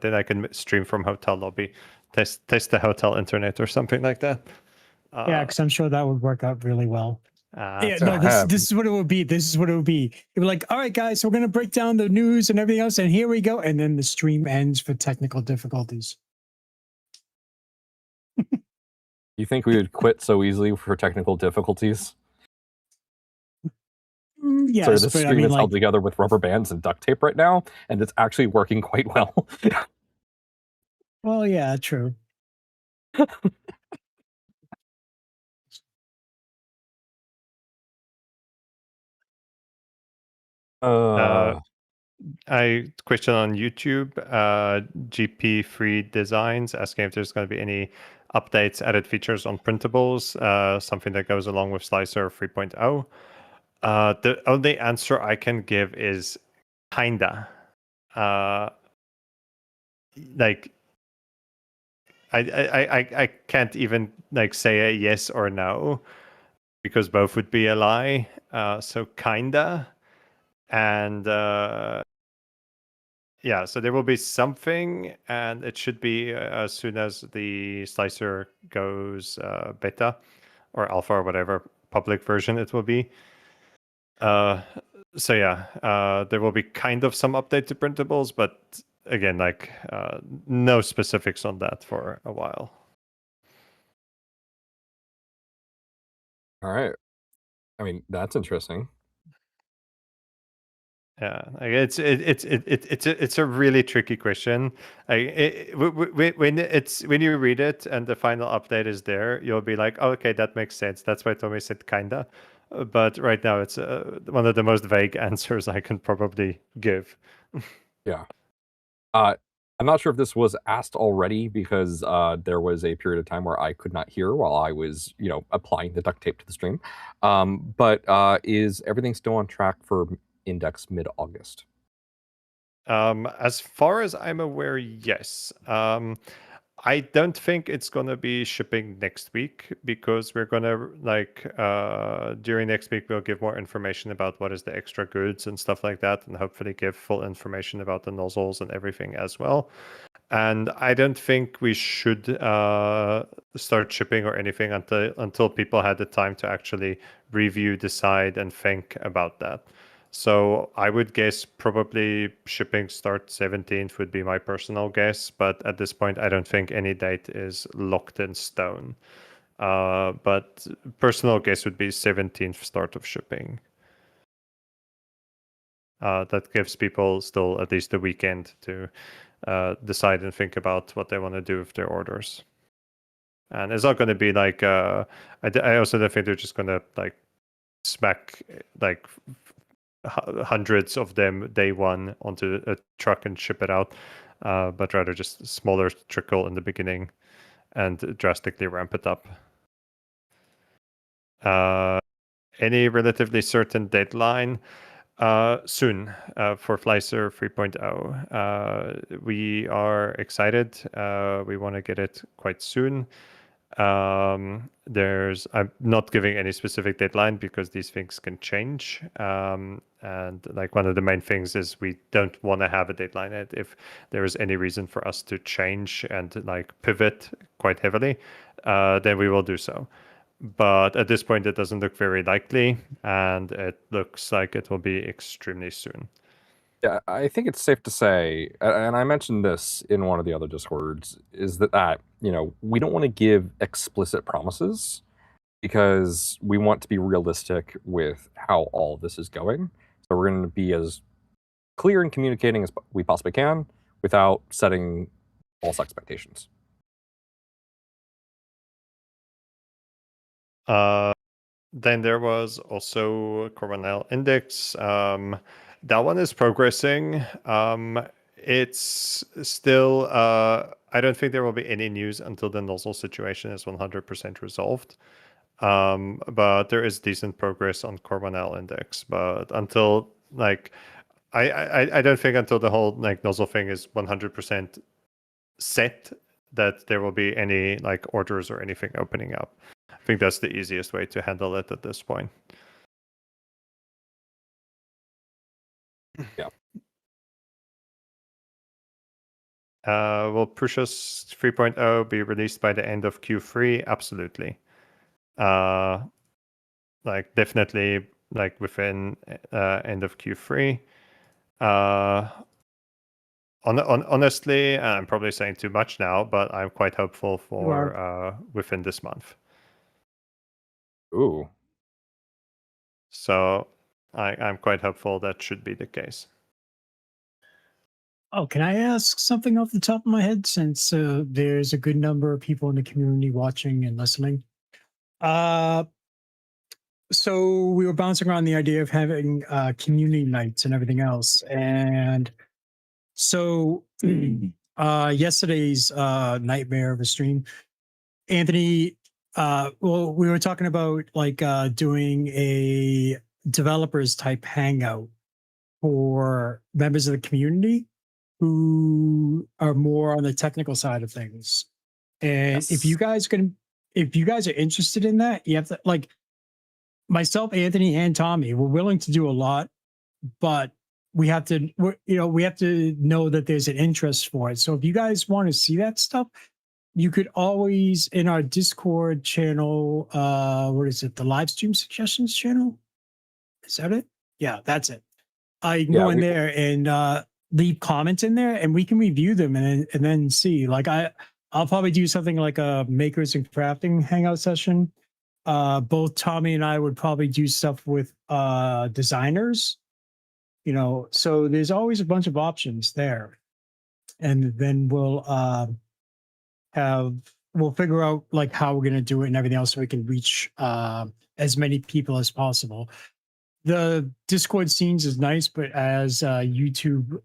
then I can stream from hotel lobby, test the hotel internet or something like that. Yeah, because I'm sure that would work out really well. Yeah, no, have- this is what it would be. This is what it would be. It would be like, all right, guys, so we're gonna break down the news and everything else, and here we go. And then the stream ends for technical difficulties. You think we would quit so easily for technical difficulties? Yes, so this but stream I mean, is like, held together with rubber bands and duct tape right now, and it's actually working quite well. well, yeah, true. I question on YouTube, GP Free Designs asking if there's going to be any updates, added features on printables, something that goes along with Slicer 3.0. The only answer I can give is kinda. Like I can't even like say a yes or no because both would be a lie. So kinda, and yeah, so there will be something, and it should be as soon as the slicer goes beta or alpha or whatever public version it will be. So yeah, there will be kind of some update to printables, but again, like no specifics on that for a while. All right. I mean, that's interesting. Yeah, like it's a really tricky question. When you read it and the final update is there, you'll be like, oh, okay, that makes sense. That's why Tommy said kinda. But right now, it's one of the most vague answers I can probably give. Yeah. I'm not sure if this was asked already because there was a period of time where I could not hear while I was, applying the duct tape to the stream. But is everything still on track for index mid-August? As far as I'm aware, yes. I don't think it's gonna be shipping next week because we're gonna during next week we'll give more information about what is the extra goods and stuff like that, and hopefully give full information about the nozzles and everything as well. And I don't think we should start shipping or anything until people had the time to actually review, decide, and think about that. So I would guess probably shipping start 17th would be my personal guess, but at this point I don't think any date is locked in stone. But personal guess would be 17th start of shipping. That gives people still at least a weekend to decide and think about what they want to do with their orders. And it's not going to be like I also don't think they're just going to like smack like hundreds of them day one onto a truck and ship it out, but rather just a smaller trickle in the beginning and drastically ramp it up. Any relatively certain deadline? Soon for Fleiser 3.0. We are excited. We want to get it quite soon. I'm not giving any specific deadline because these things can change. And like one of the main things is we don't want to have a deadline. If there is any reason for us to change and like pivot quite heavily, then we will do so. But at this point, it doesn't look very likely, and it looks like it will be extremely soon. Yeah, I think it's safe to say, and I mentioned this in one of the other Discords, is that we don't want to give explicit promises because we want to be realistic with how all of this is going. So we're going to be as clear in communicating as we possibly can without setting false expectations. Then there was also Coronel Index. That one is progressing. It's still. I don't think there will be any news until the nozzle situation is 100% resolved. But there is decent progress on Core 1L index. But until like, I don't think until the whole like nozzle thing is 100% set that there will be any like orders or anything opening up. I think that's the easiest way to handle it at this point. Yeah. Will Prusa's 3.0 be released by the end of Q3? Absolutely. Like definitely like within end of Q3. Honestly, I'm probably saying too much now, but I'm quite hopeful for within this month. Ooh. So I'm quite hopeful that should be the case. Oh, can I ask something off the top of my head since there's a good number of people in the community watching and listening? So we were bouncing around the idea of having community nights and everything else. And so yesterday's nightmare of a stream, Anthony, well, we were talking about like doing a developers type hangout for members of the community who are more on the technical side of things. And if you guys are interested in that, you have to like myself, Anthony, and Tommy, we're willing to do a lot, but we have to know that there's an interest for it. So if you guys want to see that stuff, you could always in our Discord channel, what is it? The live stream suggestions channel? Is that it? Yeah, that's it. You can go in there and leave comments in there, and we can review them and then see. Like I'll probably do something like a makers and crafting hangout session. Both Tommy and I would probably do stuff with designers. You know, so there's always a bunch of options there, and then we'll figure out like how we're gonna do it and everything else, so we can reach as many people as possible. The Discord scenes is nice, but as YouTube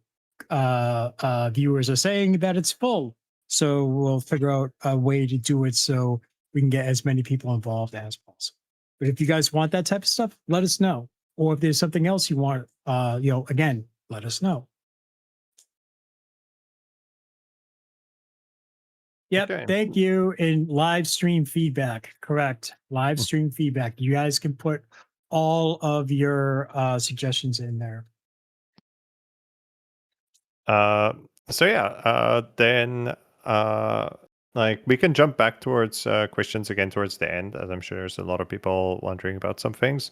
viewers are saying that it's full. So we'll figure out a way to do it so we can get as many people involved as possible. But if you guys want that type of stuff, let us know. Or if there's something else you want, again, let us know. Yep. Okay. Thank you. And live stream feedback. Correct. Live stream feedback. You guys can put all of your suggestions in there. So yeah, then like we can jump back towards questions again towards the end, as I'm sure there's a lot of people wondering about some things.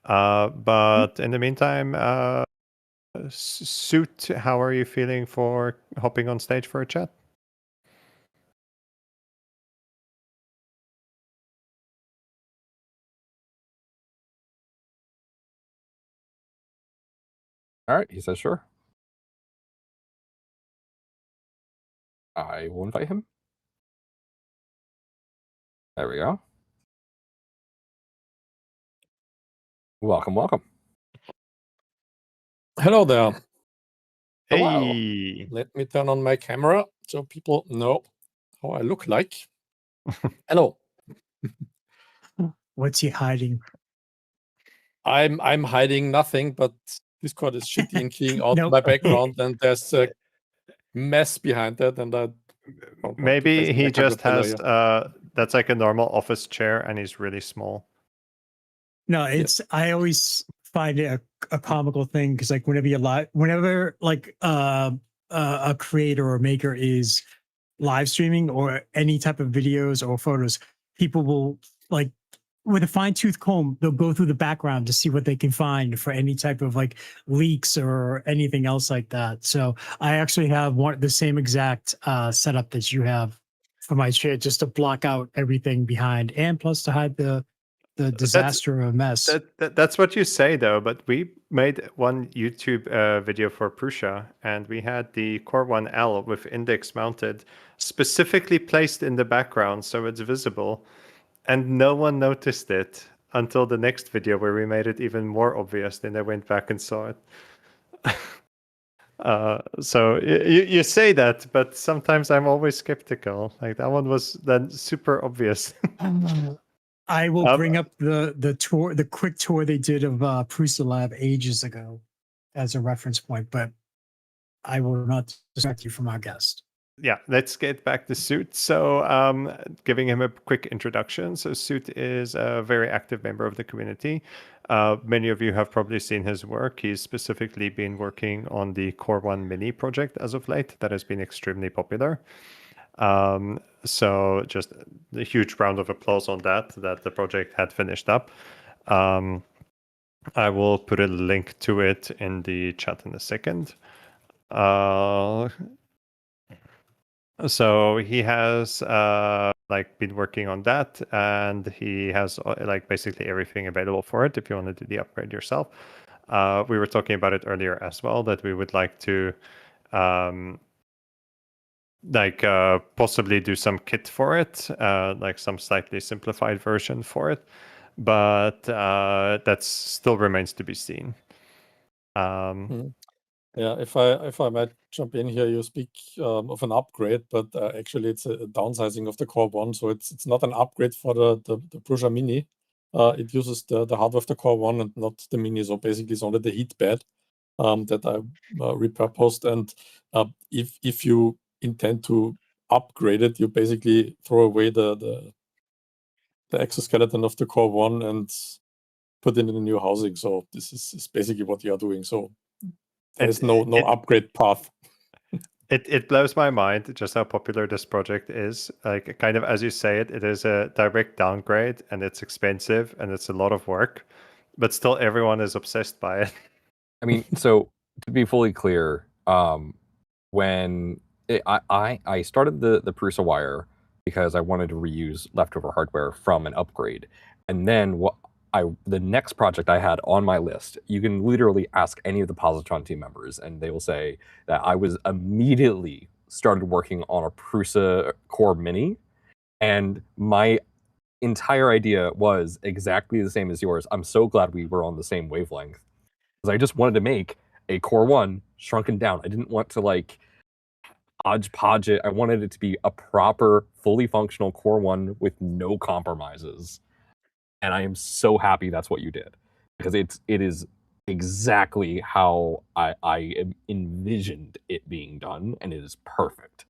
But in the meantime, Suit, how are you feeling for hopping on stage for a chat? All right, he says sure. I will invite him. There we go. Welcome, welcome. Hello there. Hello. Hey. Let me turn on my camera so people know how I look like. Hello. What's he hiding? I'm hiding nothing, but Discord is shitty and keying out Nope. my background, and there's a mess behind that, and I don't want to Maybe face he my just camera has that's like a normal office chair and he's really small. No, it's I always find it a comical thing because like whenever like a creator or maker is live streaming or any type of videos or photos, people will like with a fine tooth comb, they'll go through the background to see what they can find for any type of like leaks or anything else like that. So I actually have the same exact setup that you have for my chair, just to block out everything behind, and plus to hide the disaster or mess. That's what you say though, but we made one YouTube video for Prusa, and we had the Core 1L with index mounted, specifically placed in the background so it's visible, and no one noticed it until the next video where we made it even more obvious. Then they went back and saw it. So you say that, but sometimes I'm always skeptical. Like that one was then super obvious. I will bring up the tour, the quick tour they did of Prusa Lab ages ago as a reference point, but I will not distract you from our guest. Yeah, let's get back to Suit. So, giving him a quick introduction. So, Suit is a very active member of the community. Many of you have probably seen his work. He's specifically been working on the Core 1 Mini project as of late, that has been extremely popular. So, just a huge round of applause on that the project had finished up. I will put a link to it in the chat in a second. So he has like been working on that, and he has like basically everything available for it if you want to do the upgrade yourself. We were talking about it earlier as well, that we would like to possibly do some kit for it, like some slightly simplified version for it, but that still remains to be seen. Yeah, if I might jump in here, you speak of an upgrade, but actually it's a downsizing of the Core 1, so it's not an upgrade for the Prusa Mini. It uses the hardware of the Core 1 and not the Mini, so basically it's only the heat bed that I repurposed. And if you intend to upgrade it, you basically throw away the exoskeleton of the Core 1 and put it in a new housing. So this is basically what you are doing. So there's no upgrade path. It blows my mind just how popular this project is. Like, kind of as you say it is a direct downgrade, and it's expensive, and it's a lot of work, but still everyone is obsessed by it. I mean, so to be fully clear, when I started the Prusa wire because I wanted to reuse leftover hardware from an upgrade, and then the next project I had on my list, you can literally ask any of the Positron team members, and they will say that I was immediately started working on a Prusa Core Mini, and my entire idea was exactly the same as yours. I'm so glad we were on the same wavelength, because I just wanted to make a Core 1 shrunken down. I didn't want to like hodgepodge it. I wanted it to be a proper, fully functional Core 1 with no compromises. And I am so happy that's what you did, because it is exactly how I envisioned it being done, and it is perfect.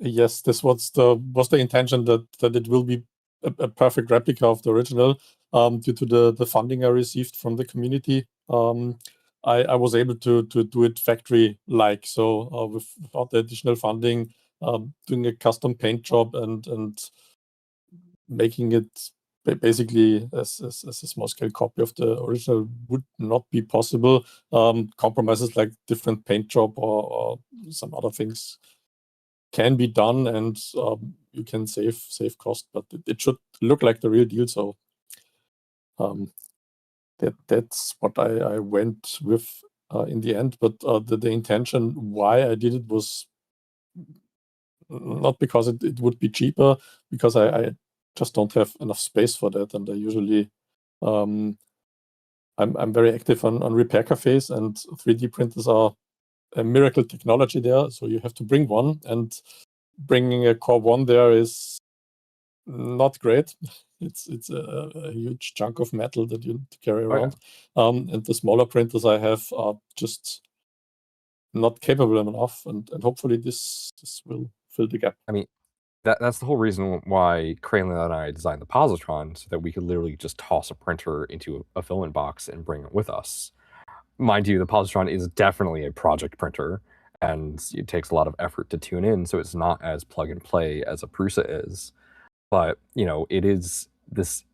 Yes, this was the intention, that it will be a perfect replica of the original. Due to the funding I received from the community, I was able to do it factory-like. So without the additional funding, doing a custom paint job and making it basically as a small-scale copy of the original would not be possible. Compromises like different paint job or some other things can be done, and you can save cost, but it should look like the real deal. So that's what I went with in the end. But the intention why I did it was not because it would be cheaper, because I just don't have enough space for that, and I usually I'm very active on repair cafes, and 3D printers are a miracle technology there. So you have to bring one, and bringing a Core 1 there is not great. It's a huge chunk of metal that you carry around. And the smaller printers I have are just not capable enough, and hopefully this will fill the gap. I mean, that's the whole reason why Craylin and I designed the Positron, so that we could literally just toss a printer into a filament box and bring it with us. Mind you, the Positron is definitely a project printer, and it takes a lot of effort to tune in, so it's not as plug and play as a Prusa is. But, you know, it is this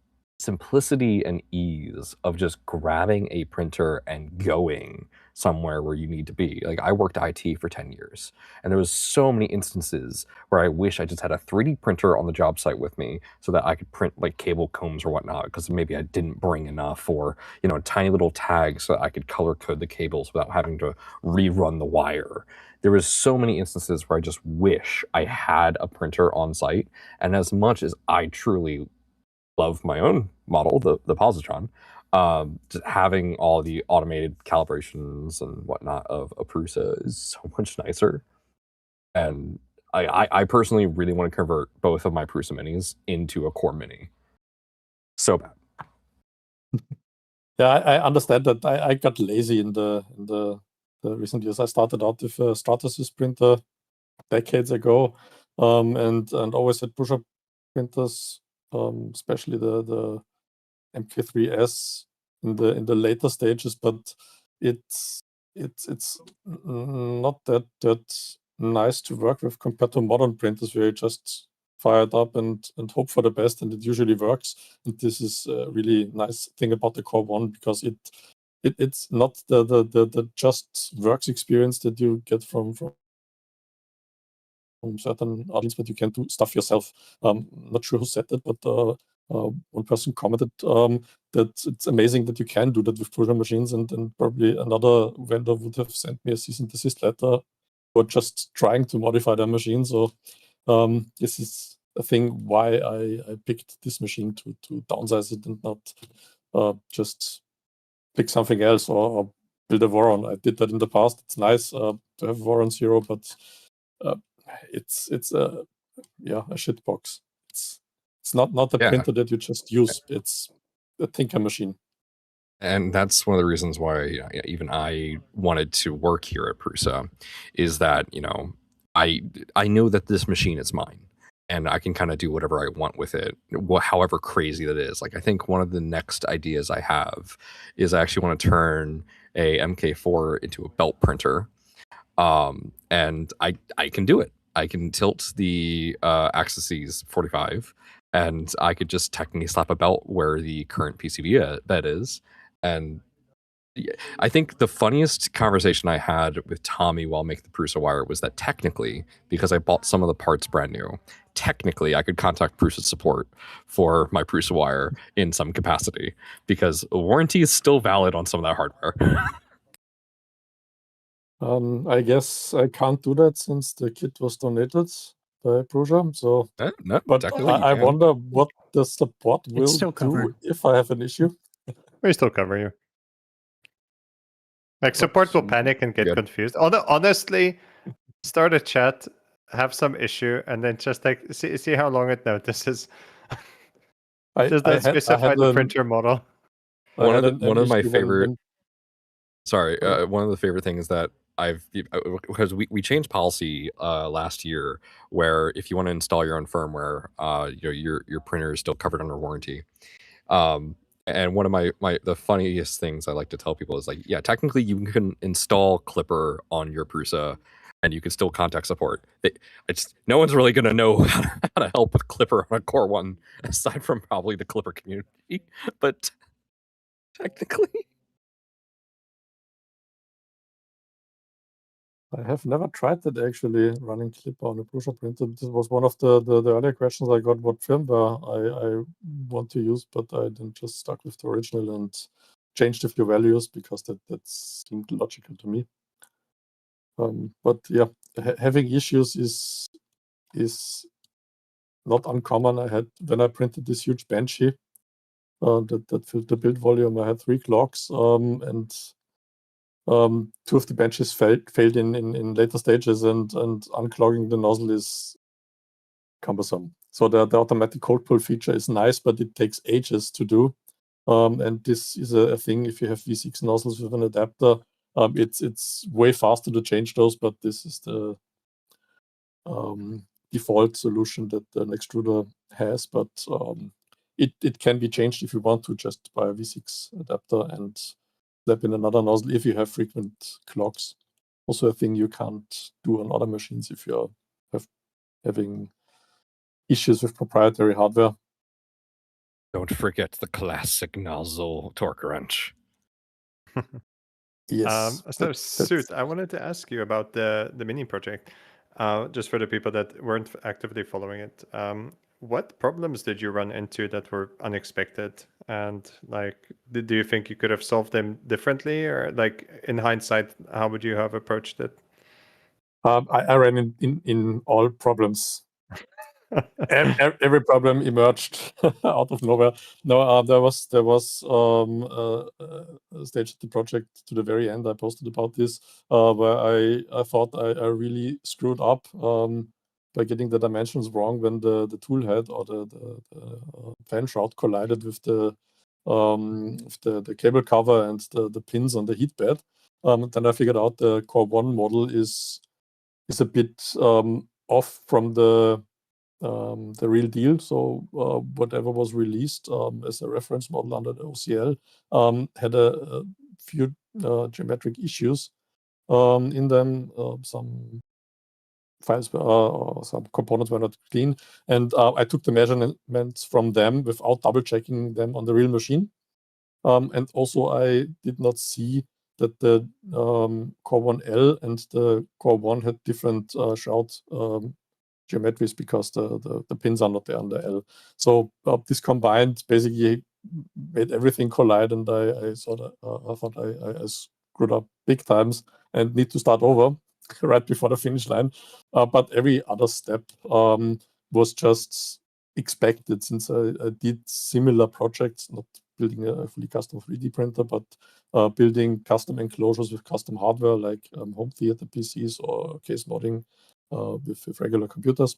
simplicity and ease of just grabbing a printer and going somewhere where you need to be. Like, I worked IT for 10 years, and there was so many instances where I wish I just had a 3D printer on the job site with me so that I could print like cable combs or whatnot, because maybe I didn't bring enough, or, you know, tiny little tags so that I could color code the cables without having to rerun the wire. There was so many instances where I just wish I had a printer on site. And as much as I truly love my own model, the Positron, just having all the automated calibrations and whatnot of a Prusa is so much nicer. And I personally really want to convert both of my Prusa minis into a Core Mini. So bad. Yeah, I understand that. I got lazy in the recent years. I started out with a Stratasys printer decades ago, and always had push-up printers, especially the MK3S in the later stages. But it's not that nice to work with compared to modern printers where you just fire it up and hope for the best, and it usually works. And this is a really nice thing about the Core One, because it's not the just works experience that you get from certain audience, but you can do stuff yourself. Not sure who said that, but one person commented that it's amazing that you can do that with Prusa machines, and probably another vendor would have sent me a cease and desist letter for just trying to modify their machine. So this is a thing why I picked this machine to downsize it and not just pick something else or build a Voron. I did that in the past. It's nice to have Voron Zero, but it's a shit box. It's not a printer that you just use. It's a thinker machine. And that's one of the reasons why even I wanted to work here at Prusa, is that I know that this machine is mine, and I can kind of do whatever I want with it, however crazy that is. Like, I think one of the next ideas I have is I actually want to turn a MK4 into a belt printer, and I can do it. I can tilt the Axis 45, and I could just technically slap a belt where the current PCB bed is. And I think the funniest conversation I had with Tommy while making the Prusa wire was that technically, because I bought some of the parts brand new, technically I could contact Prusa support for my Prusa wire in some capacity, because warranty is still valid on some of that hardware. I guess I can't do that since the kit was donated by Prusa. So, No, but I wonder what the support will still do covered. if I have an issue. We still cover you. Like, support will panic and get confused. Honestly, start a chat, have some issue, and then just like see how long it notices. Just don't specify the printer model. One of my favorite. Sorry, one of the favorite things that because we changed policy last year, where if you want to install your own firmware, your printer is still covered under warranty. And one of the funniest things I like to tell people is, like, yeah, technically you can install Clipper on your Prusa, and you can still contact support. No one's really going to know how to help with Clipper on a Core One, aside from probably the Clipper community. But technically, I have never tried that, actually, running Clipper on a Prusa printer. This was one of the earlier questions I got, what firmware I want to use, but I then just stuck with the original and changed a few values because that seemed logical to me. But yeah, having issues is not uncommon. I had, when I printed this huge Banshee that filled the build volume, I had 3 clocks, and 2 of the benches failed in later stages, and unclogging the nozzle is cumbersome. So the automatic cold pull feature is nice, but it takes ages to do. And this is a thing. If you have V6 nozzles with an adapter, it's way faster to change those, but this is the default solution that an extruder has. But it can be changed if you want to, just buy a V6 adapter and slap in another nozzle if you have frequent clocks. Also a thing you can't do on other machines if you're having issues with proprietary hardware. Don't forget the classic nozzle torque wrench. Yes. So Suit, I wanted to ask you about the mini project, just for the people that weren't actively following it. What problems did you run into that were unexpected? And like, do you think you could have solved them differently, or like in hindsight, how would you have approached it? I ran in all problems. Every problem emerged out of nowhere. No, there was a stage of the project to the very end. I posted about this where I thought I really screwed up by getting the dimensions wrong when the tool head or the fan shroud collided with the cable cover and the pins on the heat bed. Then I figured out the Core 1 model is a bit off from the real deal. So whatever was released as a reference model under the OCL had a few geometric issues in them. Some files or some components were not clean, and I took the measurements from them without double checking them on the real machine. And also I did not see that the Core 1L and the Core 1 had different shroud geometries because the pins are not there on the L. So this combined basically made everything collide, and I thought I screwed up big times and need to start over right before the finish line. But every other step was just expected, since I did similar projects, not building a fully custom 3D printer, but building custom enclosures with custom hardware like home theater PCs or case modding with regular computers.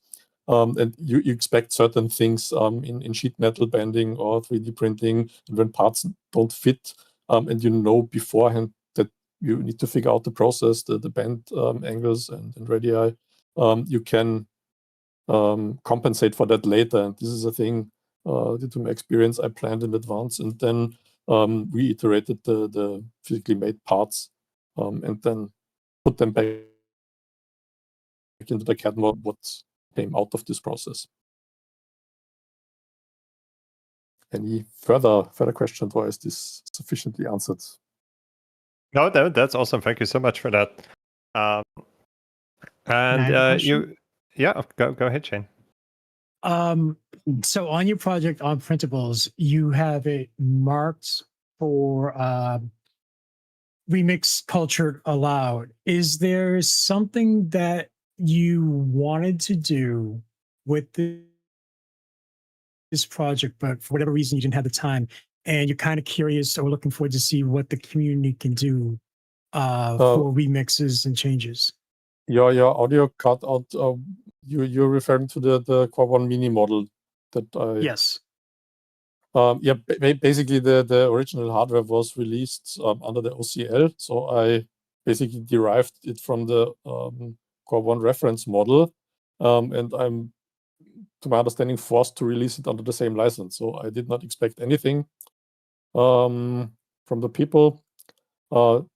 And you expect certain things in sheet metal bending or 3D printing, and when parts don't fit, and you know beforehand that you need to figure out the process, the bend angles and radii, you can compensate for that later. And this is a thing, due to my experience, I planned in advance and then reiterated the physically made parts and then put them back into the CAD model, what came out of this process. Any further questions, or is this sufficiently answered? No, that's awesome. Thank you so much for that. I have a question? Yeah, go ahead, Shane. So on your project on printables, you have it marked for remix culture allowed. Is there something that you wanted to do with this project, but for whatever reason you didn't have the time, and you're kind of curious or looking forward to see what the community can do for remixes and changes? Your audio cut out. You're referring to the Core 1 Mini model that I... Yes. Yeah, basically the original hardware was released under the OCL, so I basically derived it from the Core 1 reference model, and I'm, to my understanding, forced to release it under the same license. So I did not expect anything from the people, though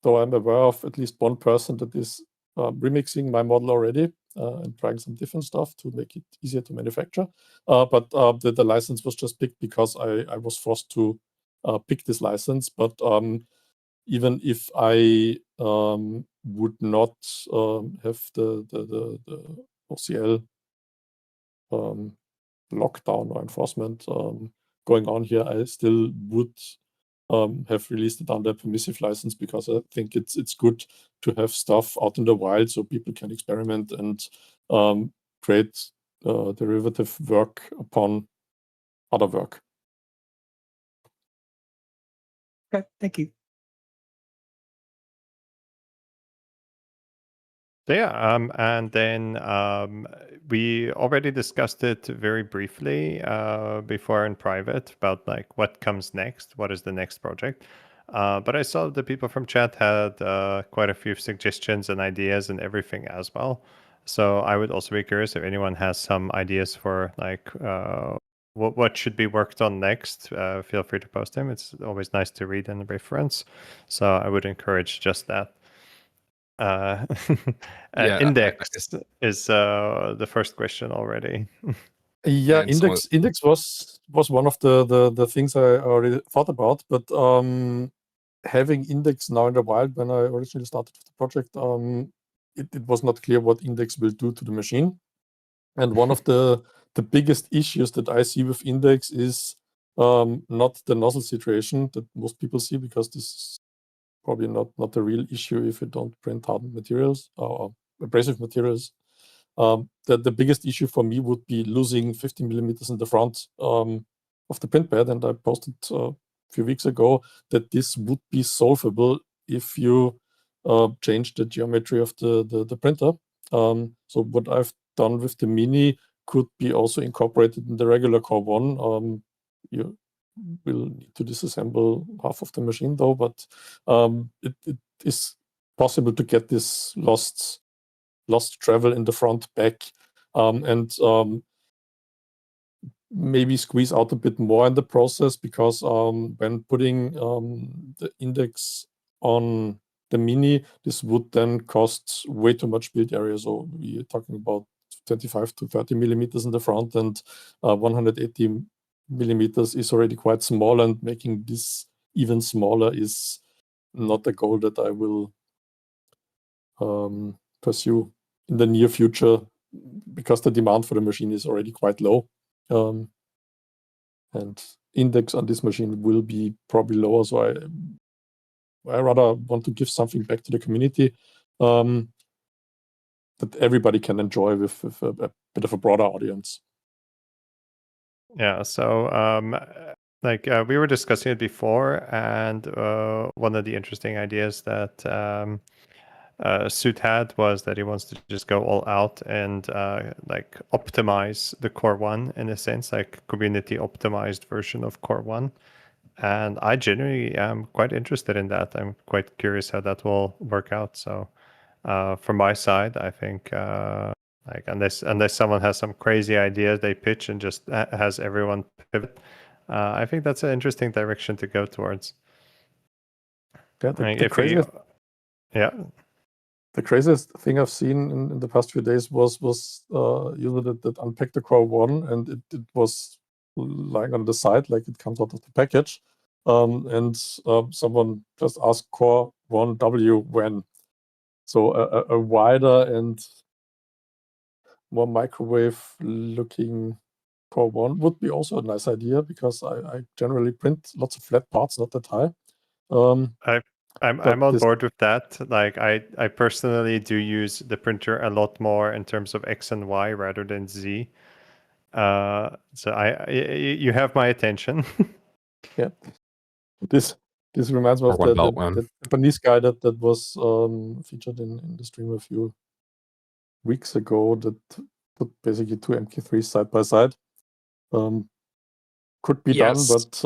I'm aware of at least one person that is remixing my model already and trying some different stuff to make it easier to manufacture. But the license was just picked because I was forced to pick this license. But even if I would not have the OCL lockdown or enforcement going on here, I still would have released it under a permissive license, because I think it's good to have stuff out in the wild so people can experiment and create derivative work upon other work. Okay, thank you. Yeah, and then we already discussed it very briefly before in private about like what comes next, what is the next project. But I saw the people from chat had quite a few suggestions and ideas and everything as well. So I would also be curious if anyone has some ideas for like what should be worked on next. Feel free to post them. It's always nice to read and reference. So I would encourage just that. Yeah, index is the first question already. Yeah, And so- index was one of the things I already thought about, but having index now in the wild, when I originally started with the project, it was not clear what index will do to the machine. And one of the biggest issues that I see with index is not the nozzle situation that most people see, because this is probably not a real issue if you don't print hardened materials or abrasive materials. The biggest issue for me would be losing 50 millimeters in the front of the print bed, and I posted a few weeks ago that this would be solvable if you change the geometry of the printer. So what I've done with the Mini could be also incorporated in the regular Core 1. You will need to disassemble half of the machine though, but it is possible to get this lost travel in the front back, and maybe squeeze out a bit more in the process, because when putting the index on the Mini, this would then cost way too much build area. So we're talking about 25 to 30 millimeters in the front, and 180 millimeters is already quite small, and making this even smaller is not a goal that I will pursue in the near future, because the demand for the machine is already quite low. And index on this machine will be probably lower. So I rather want to give something back to the community that everybody can enjoy with a bit of a broader audience. Yeah, so we were discussing it before, and one of the interesting ideas that Suit had was that he wants to just go all out and optimize the Core 1 in a sense, like community optimized version of Core 1. And I genuinely am quite interested in that. I'm quite curious how that will work out. So from my side, I think unless someone has some crazy idea they pitch and just has everyone pivot, I think that's an interesting direction to go towards. Yeah, the craziest thing I've seen in the past few days was user that unpacked the Core 1, and it was lying on the side, like it comes out of the package. And someone just asked Core 1W when. So a wider and more microwave looking Core 1 would be also a nice idea, because I generally print lots of flat parts, not that high. I'm on board with that. Like I personally do use the printer a lot more in terms of X and Y rather than Z. So you have my attention. Yeah, this reminds me of the Japanese guy that was featured in the stream a few weeks ago, that put basically two MK3s side by side. Could be done, but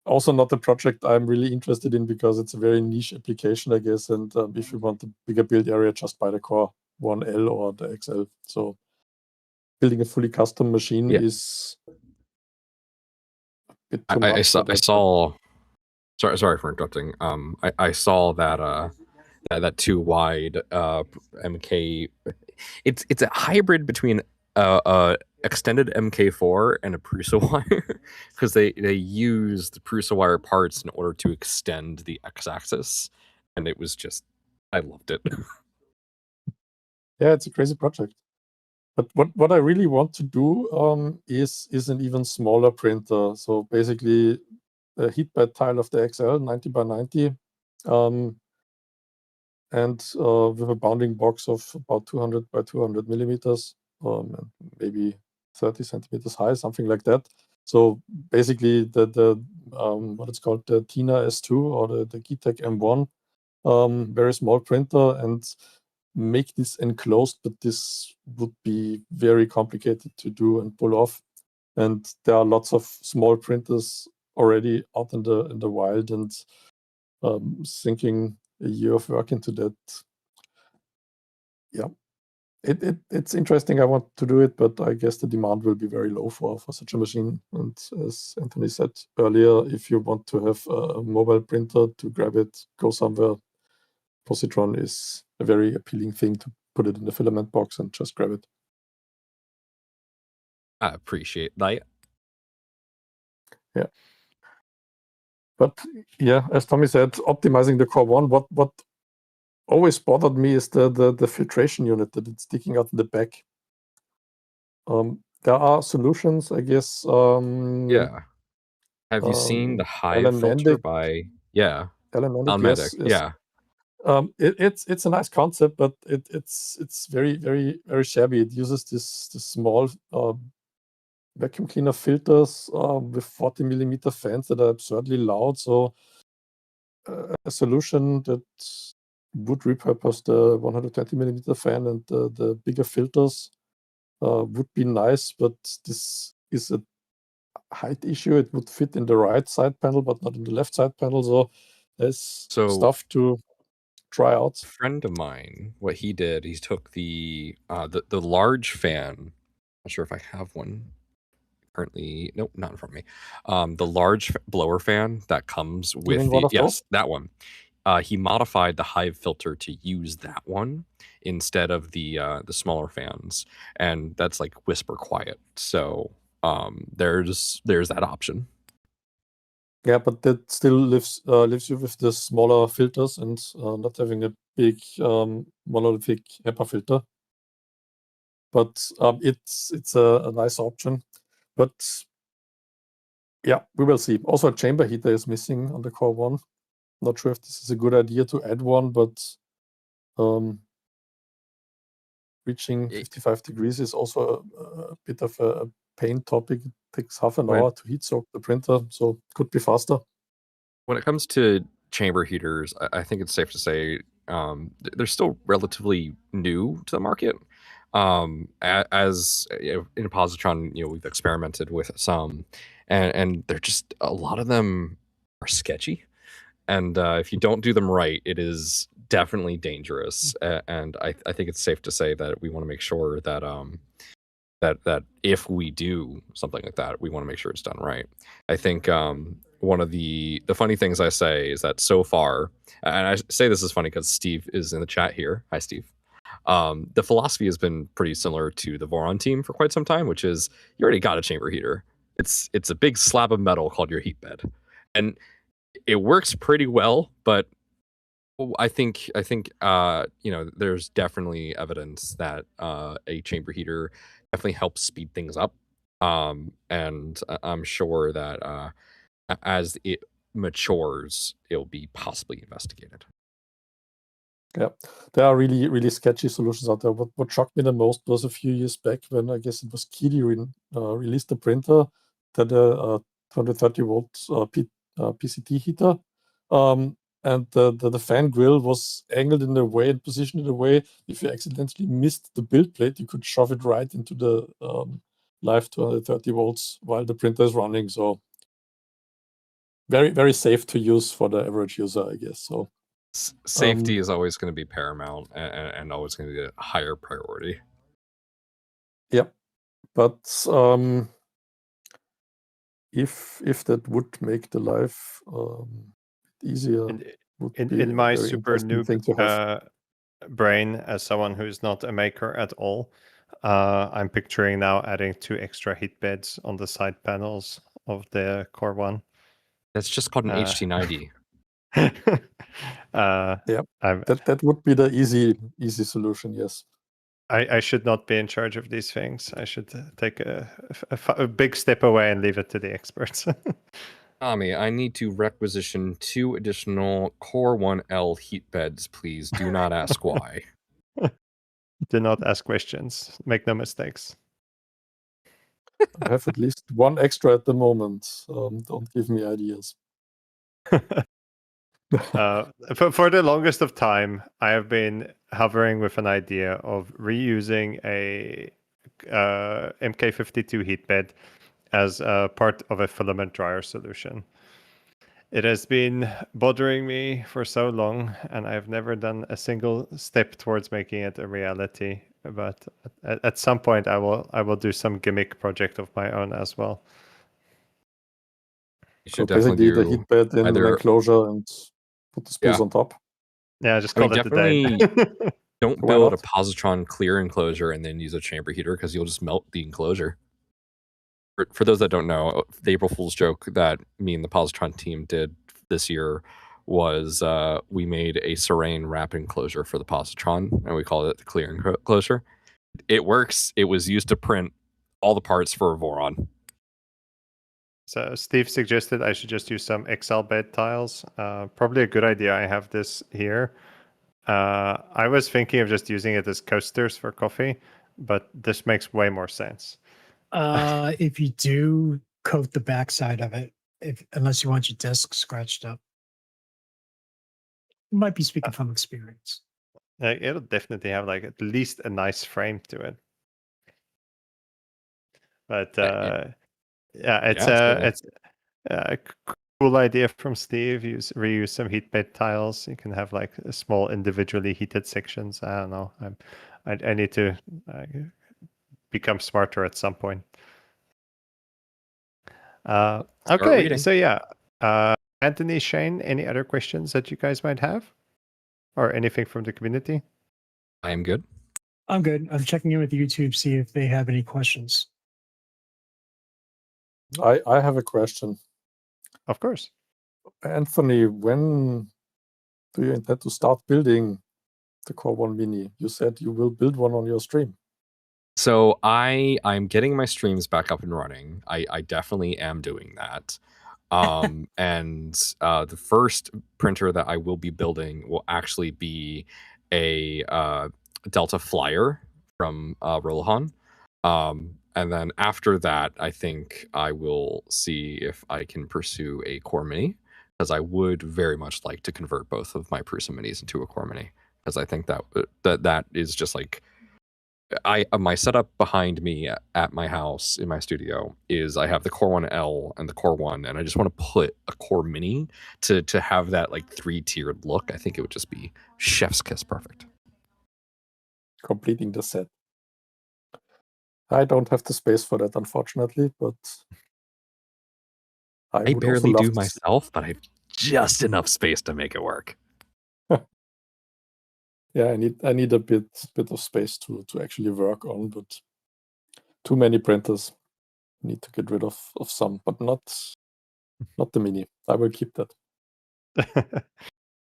also not a project I'm really interested in, because it's a very niche application, I guess. And if you want a bigger build area, just buy the Core 1L or the XL. So building a fully custom machine is a bit too much. I saw. Sorry for interrupting. I saw that that too wide MK. It's a hybrid between extended MK4 and a Prusa wire, because they use the Prusa wire parts in order to extend the x-axis, and it was just, I loved it. Yeah, it's a crazy project. But what I really want to do is an even smaller printer. So basically a heat bed tile of the XL, 90 by 90, and with a bounding box of about 200 by 200 millimeters, and maybe 30 centimeters high, something like that. So basically the what it's called, the Tina S2 or the Geetek M1, very small printer, and make this enclosed, but this would be very complicated to do and pull off. And there are lots of small printers already out in the wild, and sinking a year of work into that. Yeah, it's interesting. I want to do it, but I guess the demand will be very low for such a machine. And as Anthony said earlier, if you want to have a mobile printer to grab it, go somewhere, positron is a very appealing thing to put it in the filament box and just grab it. I appreciate that. Yeah. But yeah, as Tommy said, optimizing the Core 1, what always bothered me is the filtration unit that it's sticking out in the back. There are solutions, I guess. Yeah. Have you seen the Hive filter by? Yeah. Elementic, yes. Yeah. It's a nice concept, but it's very shabby. It uses this small vacuum cleaner filters with 40 millimeter fans that are absurdly loud. So a solution that would repurpose the 120 millimeter fan and the bigger filters would be nice, but this is a height issue. It would fit in the right side panel, but not in the left side panel. So there's stuff to try out. A friend of mine, what he did, he took the large fan. Not sure if I have one currently. Nope, not in front of me. The large blower fan that comes with that one. He modified the Hive filter to use that one instead of the smaller fans, and that's like whisper quiet. So there's that option. Yeah, but that still leaves you with the smaller filters and not having a big monolithic HEPA filter. But it's a nice option. But yeah, we will see. Also, a chamber heater is missing on the Core 1. Not sure if this is a good idea to add one, but reaching 55 degrees is also a bit of a pain topic. It takes half an hour to heat soak the printer, so it could be faster. When it comes to chamber heaters, I think it's safe to say they're still relatively new to the market. As in positron, we've experimented with some, and they're just, a lot of them are sketchy, and if you don't do them right, it is definitely dangerous. And I think it's safe to say that we want to make sure that that if we do something like that, we want to make sure it's done right. I think one of the funny things I say is that so far, and I say this is funny because Steve is in the chat here. Hi, Steve. The philosophy has been pretty similar to the Voron team for quite some time, which is you already got a chamber heater. It's a big slab of metal called your heat bed, and it works pretty well. But I think there's definitely evidence that a chamber heater definitely helps speed things up, and I'm sure that as it matures, it'll be possibly investigated. Yeah, there are really sketchy solutions out there. What shocked me the most was a few years back when I guess it was Kili released a printer that a 230 volts PCT heater, and the fan grill was angled in a way and positioned in a way, if you accidentally missed the build plate, you could shove it right into the live 230 volts while the printer is running. So very safe to use for the average user, I guess. So. Safety is always going to be paramount and always going to be a higher priority. Yeah, but if that would make the life easier, in my super noob brain, as someone who's not a maker at all, I'm picturing now adding 2 extra heat beds on the side panels of the Core 1. That's just called an HT90. That would be the easy solution. Yes, I should not be in charge of these things. I should take a big step away and leave it to the experts. Tommy, I need to requisition 2 additional Core 1L heat beds, please. Do not ask why. Do not ask questions. Make no mistakes. I have at least 1 extra at the moment. Don't give me ideas. For the longest of time, I have been hovering with an idea of reusing a MK52 heat bed as a part of a filament dryer solution. It has been bothering me for so long, and I've never done a single step towards making it a reality. But at some point, I will do some gimmick project of my own as well. You should definitely do the heat bed in an enclosure and put the spools on top. Yeah, just call it a day. Don't build a positron clear enclosure and then use a chamber heater because you'll just melt the enclosure. For those that don't know, the April Fool's joke that me and the positron team did this year was we made a Serene wrap enclosure for the positron, and we called it the clear enclosure. It works. It was used to print all the parts for Voron. So Steve suggested I should just use some XL bed tiles. Probably a good idea. I have this here. I was thinking of just using it as coasters for coffee, but this makes way more sense. If you do, coat the backside of it, unless you want your desk scratched up. Might be speaking from experience. It'll definitely have like at least a nice frame to it. But yeah, absolutely. it's a cool idea from Steve. Reuse some heat bed tiles. You can have like small individually heated sections. I don't know. I need to become smarter at some point. Okay, reading. so yeah, Anthony, Shane, any other questions that you guys might have, or anything from the community? I am good. I'm good. I'm checking in with YouTube, see if they have any questions. I have a question. Of course. Anthony, when do you intend to start building the Core 1 Mini? You said you will build one on your stream. So I'm getting my streams back up and running. I definitely am doing that. And the first printer that I will be building will actually be a Delta Flyer from Rollahan. And then after that, I think I will see if I can pursue a Core Mini, because I would very much like to convert both of my Prusa Minis into a Core Mini, because I think that is just like my setup behind me at my house in my studio is I have the Core 1L and the Core 1, and I just want to put a Core Mini to have that like 3-tiered look. I think it would just be chef's kiss perfect. Completing the set. I don't have the space for that, unfortunately, but I would also barely love do to myself, but I have just enough space to make it work. Yeah, I need a bit of space to actually work on, but too many printers. Need to get rid of some, but not the Mini. I will keep that.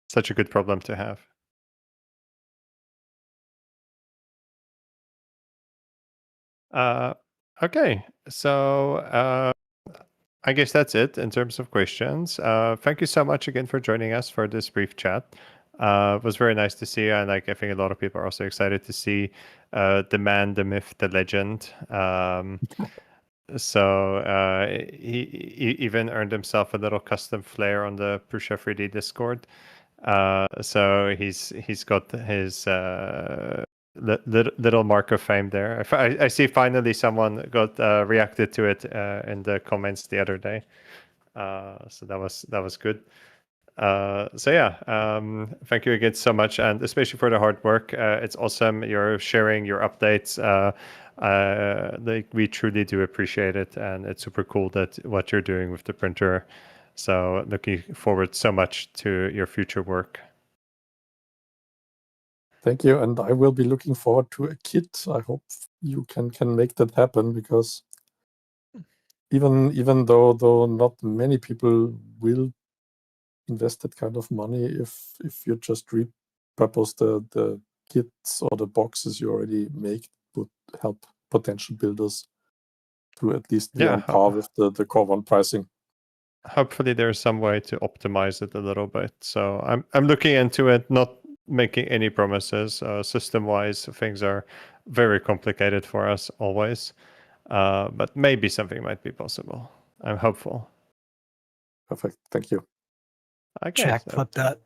Such a good problem to have. Okay, so I guess that's it in terms of questions. Thank you so much again for joining us for this brief chat. It was very nice to see you, and like I think a lot of people are also excited to see the man, the myth, the legend. So he even earned himself a little custom flare on the Prusa 3D Discord. So he's got his little mark of fame there. I see finally someone got reacted to it in the comments the other day. So that was good. So yeah, thank you again so much, and especially for the hard work. It's awesome you're sharing your updates. Like we truly do appreciate it, and it's super cool that what you're doing with the printer. So looking forward so much to your future work. Thank you, and I will be looking forward to a kit. I hope you can make that happen, because even though not many people will invest that kind of money, if you just repurpose the kits or the boxes you already make, would help potential builders to at least be on par with the Core 1 pricing. Hopefully there's some way to optimize it a little bit. So I'm looking into it, not making any promises. System-wise, things are very complicated for us always. But maybe something might be possible. I'm hopeful. Perfect. Thank you. Okay. Jack, flip that.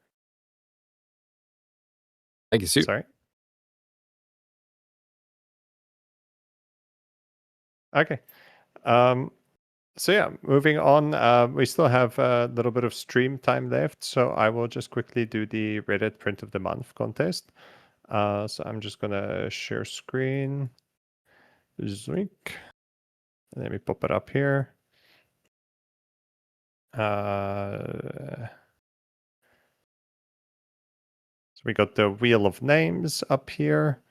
Thank you, Sue. Sorry. Okay. So yeah, moving on. We still have a little bit of stream time left, so I will just quickly do the Reddit print of the month contest. So I'm just gonna share screen. Zoink. Let me pop it up here. So we got the wheel of names up here,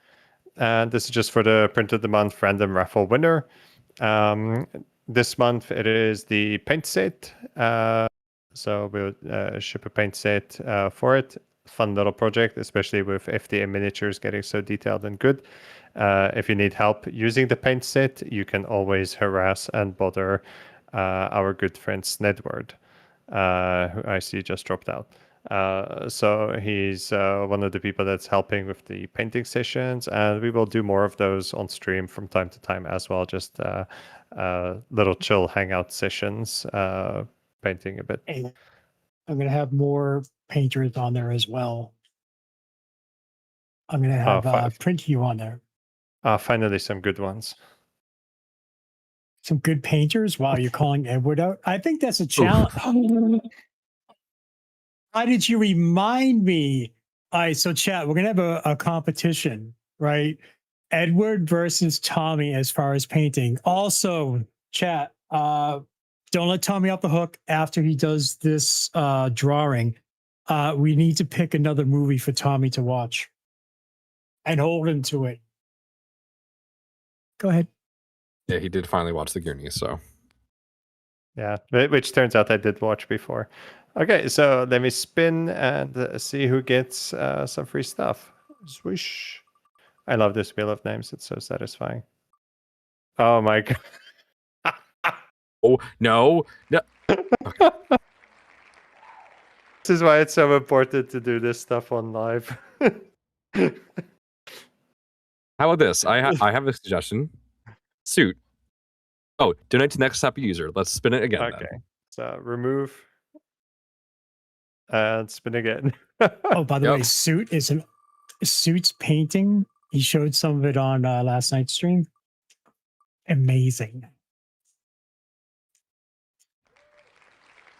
and this is just for the print of the month random raffle winner. This month it is the paint set. So we'll ship a paint set for it. Fun little project, especially with FDM miniatures getting so detailed and good. If you need help using the paint set, you can always harass and bother our good friend Snedward, who I see just dropped out. So he's one of the people that's helping with the painting sessions, and we will do more of those on stream from time to time as well. Just little chill hangout sessions, painting a bit. And I'm gonna have more painters on there as well. I'm gonna have Print You on there. Finally, some good ones. Some good painters. Wow, you're calling Edward out. I think that's a challenge. Why did you remind me? All right, so chat, we're gonna have a competition, right? Edward versus Tommy as far as painting. Also, chat, don't let Tommy off the hook after he does this drawing. We need to pick another movie for Tommy to watch and hold him to it. Go ahead. Yeah, he did finally watch the Goonies, so. Yeah, which turns out I did watch before. Okay, so let me spin and see who gets some free stuff. Swoosh. I love this wheel of names. It's so satisfying. Oh my god. Oh, no. No. Okay. This is why it's so important to do this stuff on live. How about this? I have a suggestion. Suit. Oh, donate to next happy user. Let's spin it again. Okay. Then. So remove and spin again. Oh, by the way, Suit's painting. He showed some of it on last night's stream. Amazing.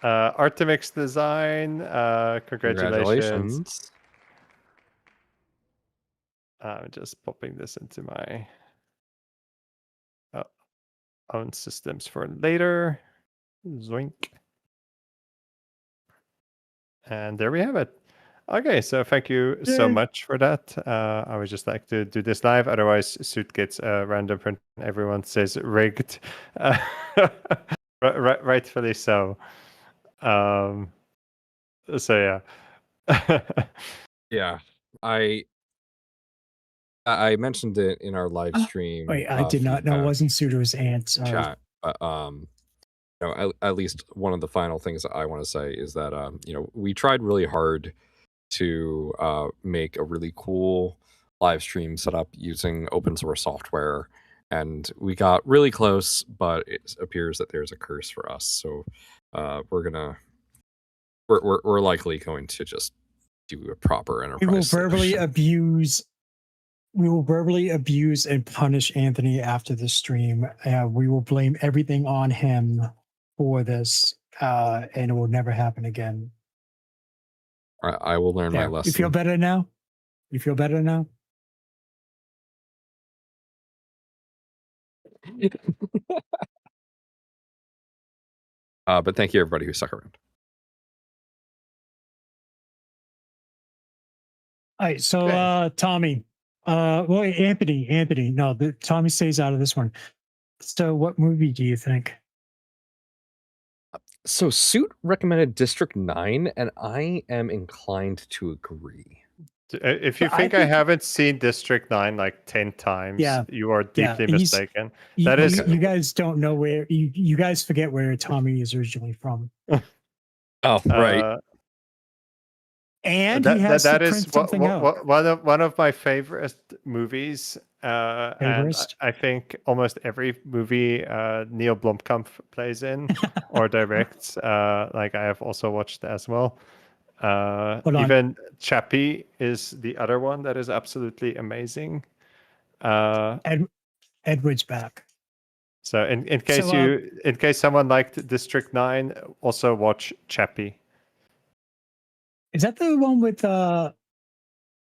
Artemix Design. Congratulations. I'm just popping this into my own systems for later. Zoink. And there we have it. Okay, so thank you so much for that. I would just like to do this live. Otherwise, Suit gets a random print. Everyone says rigged. Rightfully so. So yeah. Yeah, I mentioned it in our live stream. Wait, I did not know it wasn't Suit, it was Ant. Sorry. Chat. You know, at least one of the final things that I want to say is that you know, we tried really hard to make a really cool live stream setup using open source software, and we got really close, but it appears that there's a curse for us. So we're likely going to just do a proper enterprise. We will verbally abuse and punish Anthony after the stream. We will blame everything on him for this, and it will never happen again. I will learn my lesson. You feel better now? You feel better now? But thank you, everybody who stuck around. All right, so Tommy, well, Anthony, no, Tommy stays out of this one. So, what movie do you think? So, Suit recommended District 9, and I am inclined to agree. If you think I haven't seen District 9 like 10 times, you are deeply mistaken. You guys don't know where you guys forget where Tommy is originally from. Oh, right. And that is one of my favorite movies. And I think almost every movie Neil Blomkamp plays in or directs, like I have also watched as well. Even Chappie is the other one that is absolutely amazing. Edward's back. So in case someone liked District 9, also watch Chappie. Is that the one with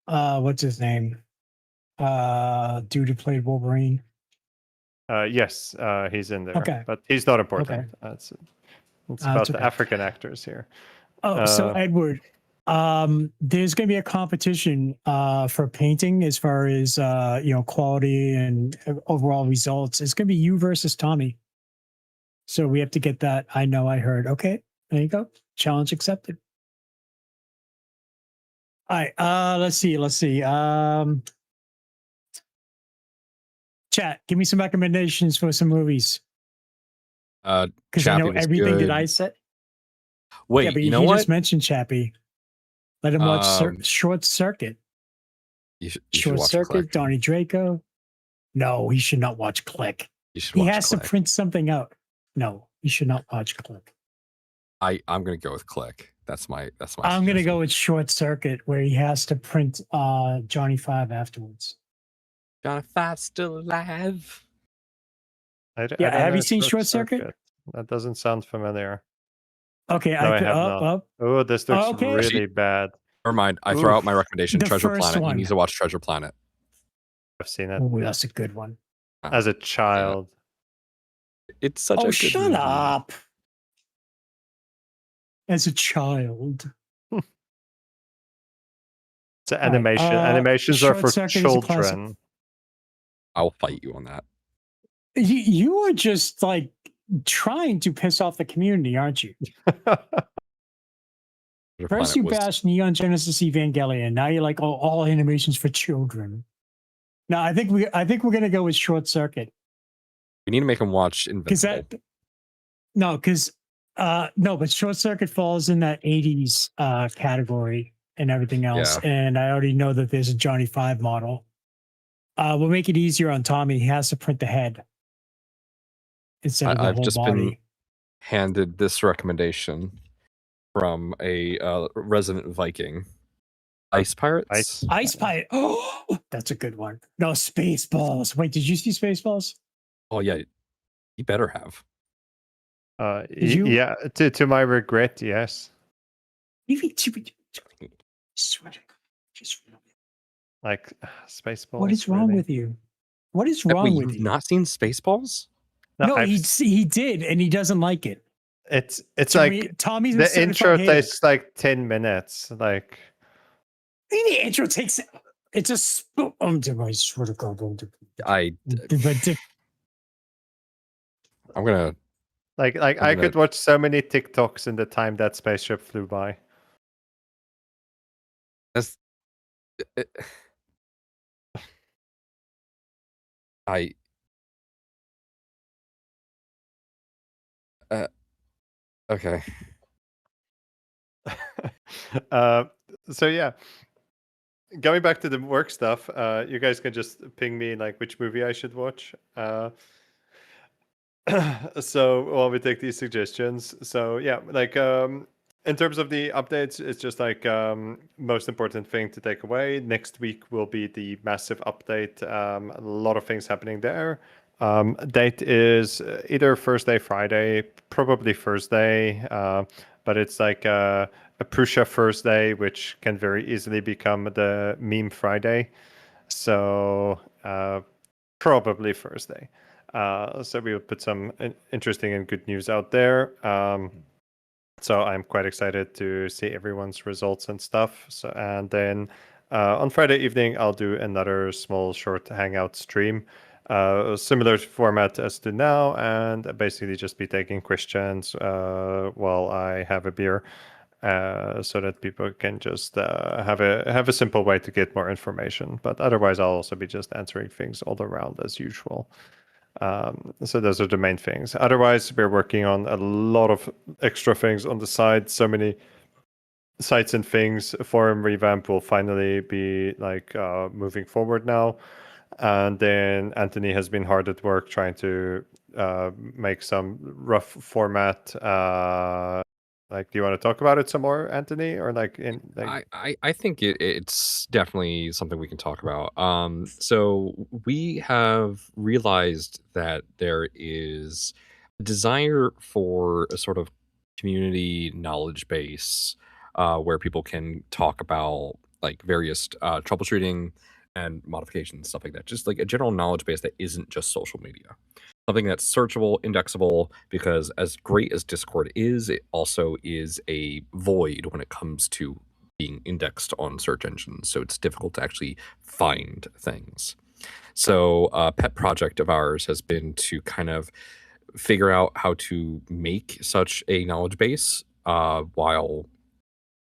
what's his name? Dude who played Wolverine. Yes, he's in there. Okay. But he's not important. Okay. It's about the African actors here. Oh, so Edward, there's going to be a competition for painting as far as quality and overall results. It's going to be you versus Tommy. So we have to get that. I know, I heard. Okay, there you go. Challenge accepted. All right. Let's see. Chat, give me some recommendations for some movies. Because I know everything that I said. Wait, but you know what? Just mentioned Chappie. Let him watch Short Circuit. You should Short watch Circuit, Click. Donnie Draco. No, he should not watch Click. You should He watch has Click. to print something out. No, he should not watch Click. I'm gonna go with Click. That's my. I'm gonna go with Short Circuit, where he has to print Johnny Five afterwards. Johnny Five's still alive. I Yeah, don't have know you seen Short Circuit? That doesn't sound familiar. Okay, No, I have not. Oh, this looks really bad. Never mind. I throw out my recommendation. The Treasure first Planet. one. He needs to watch Treasure Planet. I've seen it Oh, that's a good one. as a child. It's such a Oh, good shut movie. up. As a child. It's animation. Animations are Short for Circuit is a classic. children. I'll fight you on that. You are just like trying to piss off the community, aren't you? Treasure First Planet you was- bash Neon Genesis Evangelion. Now you're like, oh, all animations for children. No, I think we're gonna go with Short Circuit. We need to make him watch Because Invincible. but Short Circuit falls in that 80s category and everything else. Yeah. And I already know that there's a Johnny Five model. We'll make it easier on Tommy. He has to print the head instead of the I've whole just body. been handed this recommendation from a resident Viking. Ice Pirates. Ice Pirate. Oh, that's a good one. No, Spaceballs. Wait, did you see Spaceballs? Oh yeah, you better have. you- Yeah, to my regret, yes. Like Spaceballs. What is wrong really? with you? What is Wait, wrong with you've you? not seen Spaceballs? No, I've he did, and he doesn't like it. It's like Tommy's a the certified intro hater. takes like 10 minutes. Like The intro takes. It's a. I swear to God. I'm gonna. I could watch so many TikToks in the time that spaceship flew by. That's. Okay. So yeah, going back to the work stuff, you guys can just ping me like which movie I should watch. So while we take these suggestions, so yeah, like in terms of the updates, it's just like most important thing to take away. Next week will be the massive update. A lot of things happening there. Date is either Thursday, Friday, probably Thursday, but it's like a Prusa Thursday, which can very easily become the meme Friday. So probably Thursday. So we will put some interesting and good news out there. So I'm quite excited to see everyone's results and stuff. So and then on Friday evening, I'll do another small short hangout stream. Similar format as to now, and basically just be taking questions while I have a beer, so that people can just have a simple way to get more information. But otherwise, I'll also be just answering things all around as usual. So those are the main things. Otherwise, we're working on a lot of extra things on the side. So many sites and things. Forum revamp will finally be like moving forward now. And then Anthony has been hard at work trying to make some rough format. Like, do you want to talk about it some more, Anthony? Or like, I think it's definitely something we can talk about. So we have realized that there is a desire for a sort of community knowledge base where people can talk about like various troubleshooting and modifications, stuff like that. Just like a general knowledge base that isn't just social media. Something that's searchable, indexable, because as great as Discord is, it also is a void when it comes to being indexed on search engines. So it's difficult to actually find things. So a pet project of ours has been to kind of figure out how to make such a knowledge base while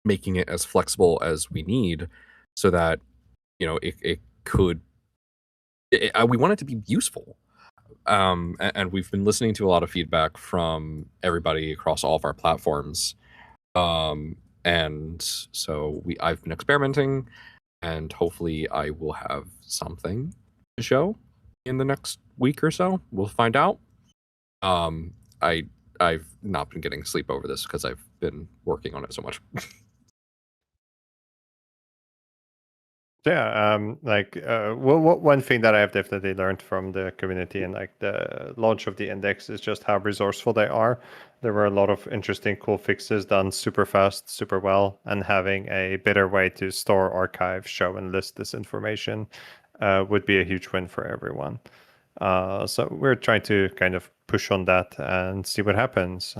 making it as flexible as we need so that it could we want it to be useful. And we've been listening to a lot of feedback from everybody across all of our platforms And so I've been experimenting, and hopefully I will have something to show in the next week or so. We'll find out. I've not been getting sleep over this because I've been working on it so much. Yeah, one thing that I have definitely learned from the community and like the launch of the index is just how resourceful they are. There were a lot of interesting, cool fixes done super fast, super well, and having a better way to store, archive, show, and list this information would be a huge win for everyone. So we're trying to kind of push on that and see what happens.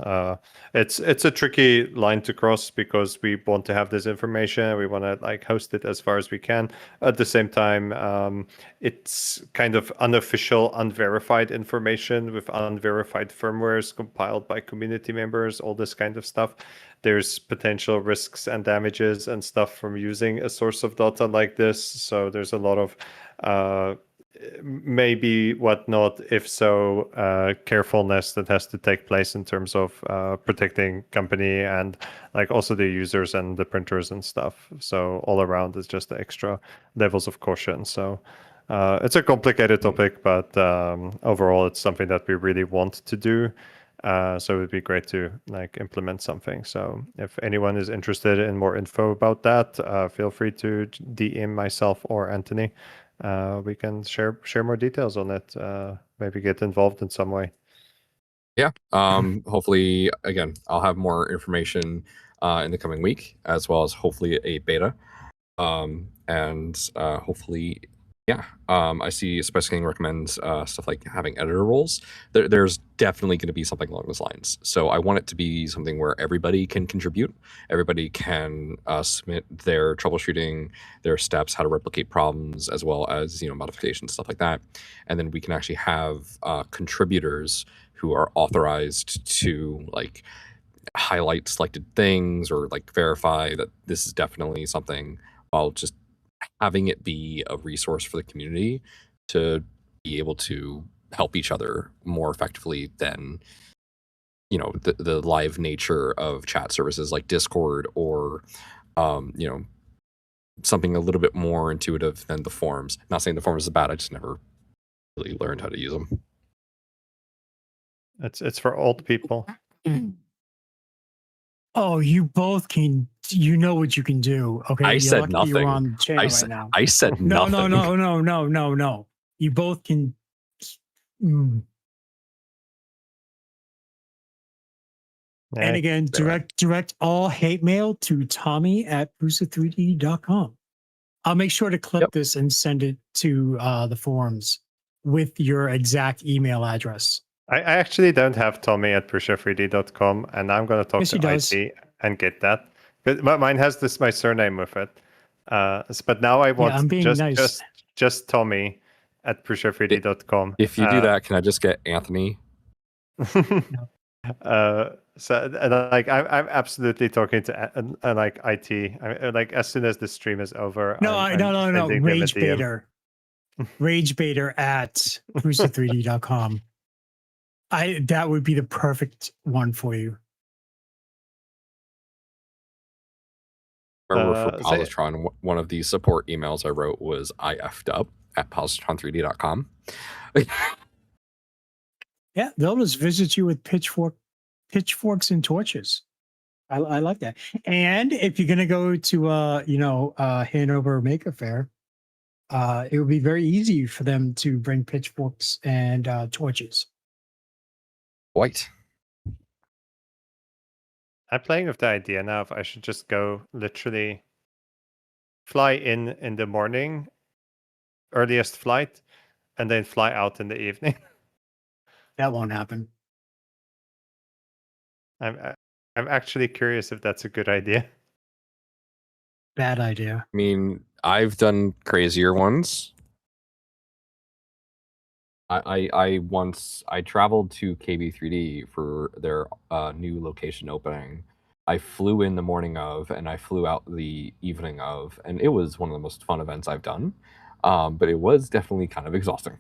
It's a tricky line to cross because we want to have this information. We want to like host it as far as we can. At the same time, it's kind of unofficial, unverified information with unverified firmwares compiled by community members, all this kind of stuff. There's potential risks and damages and stuff from using a source of data like this. So there's a lot of maybe whatnot, if so, carefulness that has to take place in terms of protecting company and like also the users and the printers and stuff. So all around is just the extra levels of caution. So it's a complicated topic, but overall it's something that we really want to do. So it would be great to like implement something. So if anyone is interested in more info about that, feel free to DM myself or Anthony. We can share more details on it. Maybe get involved in some way. Yeah. Hopefully, again, I'll have more information in the coming week, as well as hopefully a beta. And hopefully, yeah. I see Spice King recommends stuff like having editor roles. There's definitely going to be something along those lines. So I want it to be something where everybody can contribute. Everybody can submit their troubleshooting, their steps, how to replicate problems, as well as modifications, stuff like that. And then we can actually have contributors who are authorized to like highlight selected things or like verify that this is definitely something, while just having it be a resource for the community to be able to help each other more effectively than the live nature of chat services like Discord or something a little bit more intuitive than the forums. Not saying the forums is bad, I just never really learned how to use them. It's for old people. Oh, you both can. You know what you can do. Okay, I You're said lucky nothing. You're on the channel right now. I said No, nothing. no. You both can. Mm. And again, direct all hate mail to Tommy@Prusa3D.com. I'll make sure to clip this and send it to the forums with your exact email address. I actually don't have Tommy@Prusa3D.com, and I'm going to talk to IT and get that. But mine has my surname with it. But now I want I'm being nice. just Tommy@Prusa3D.com. If you do that, can I just get Anthony? So like I'm absolutely talking to like IT. Like as soon as the stream is over. No. Rage Baiter. Rage Baiter at Prusa3D.com. That would be the perfect one for you. Remember for Positron, one of the support emails I wrote was I effed up at positron3d.com. Yeah, they'll just visit you with pitchforks and torches. I like that. And if you're gonna go to Hanover Maker Fair, it would be very easy for them to bring pitchforks and torches. White. I'm playing with the idea now if I should just go literally fly in the morning, earliest flight, and then fly out in the evening. That won't happen. I'm actually curious if that's a good idea. Bad idea. I mean, I've done crazier ones. I once traveled to KB3D for their new location opening. I flew in the morning of, and I flew out the evening of, and it was one of the most fun events I've done. But it was definitely kind of exhausting.